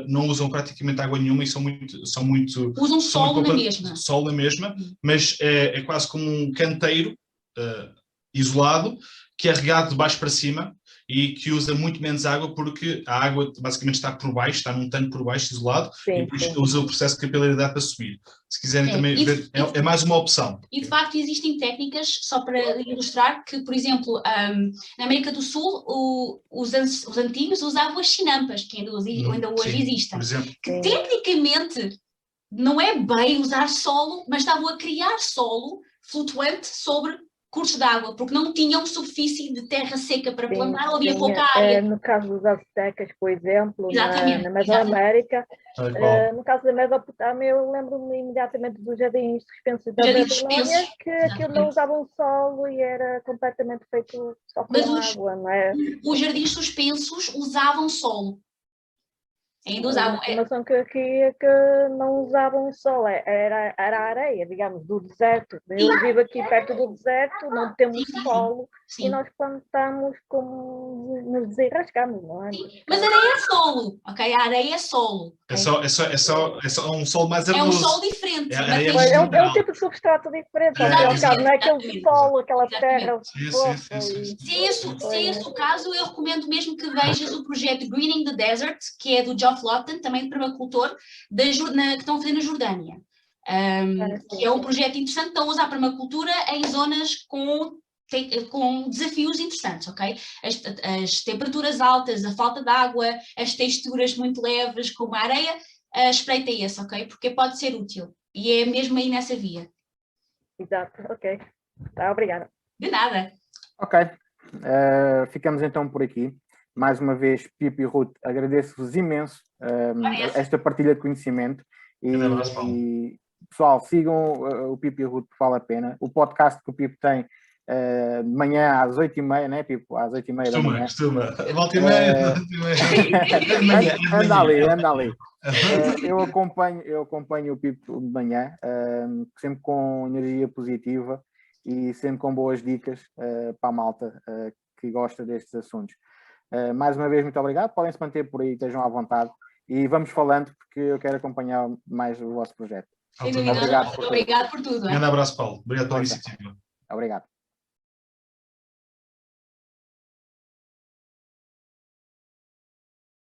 não usam praticamente água nenhuma e são muito usam solo na mesma. Solo na mesma, mas é quase como um canteiro isolado, que é regado de baixo para cima e que usa muito menos água porque a água basicamente está por baixo, está num tanque por baixo isolado, e por isso usa o processo de capilaridade para subir. Se quiserem também ver, é mais uma opção. E de facto existem técnicas, só para ilustrar, que por exemplo, na América do Sul os antigos usavam as chinampas, que ainda hoje existem, que tecnicamente não é bem usar solo, mas estavam a criar solo flutuante sobre cursos de água, porque não tinham superfície de terra seca para plantar, ou havia pouca área. No caso dos aztecas, por exemplo, na Mesoamérica, no caso da Mesopotâmia, eu lembro-me imediatamente dos jardins suspensos da Babilónia, que aquilo não usava um solo e era completamente feito só com água, não é? Os jardins suspensos usavam solo. Ainda usavam. A informação que aqui é que não usavam solo, era a areia, digamos, do deserto. Eu vivo aqui perto do deserto, não temos solo e nós plantamos como nos desenrascamos, não é? Sim. Mas a areia é solo, ok? A areia é solo. É só um solo mais arenoso. É um solo diferente. É um tipo de substrato diferente, não é aquele solo, aquela terra. Se é esse o caso, eu recomendo mesmo que vejas o projeto Greening the Desert, que é do Geoff Lawton, também de permacultor, que estão a fazer na Jordânia. Que é um projeto interessante, estão a usar permacultura em zonas com desafios interessantes, ok? As temperaturas altas, a falta de água, as texturas muito leves, como a areia, espreita esse, ok? Porque pode ser útil. E é mesmo aí nessa via. Exato, ok. Tá, obrigada. De nada. Ok. Ficamos então por aqui. Mais uma vez, Pipo e Ruth, agradeço-vos imenso esta partilha de conhecimento. E pessoal, sigam o Pipo e a Ruth, vale a pena. O podcast que o Pipo tem de manhã às 8h30, né, Pipo? Às 8h30 da manhã. Costuma. Volta e meia. Anda ali. Eu acompanho o Pipo de manhã, sempre com energia positiva e sempre com boas dicas para a malta que gosta destes assuntos. Mais uma vez, muito obrigado. Podem se manter por aí, estejam à vontade. E vamos falando, porque eu quero acompanhar mais o vosso projeto. Obrigado por tudo. Um grande abraço, Paulo. Obrigado pela iniciativa. Obrigado.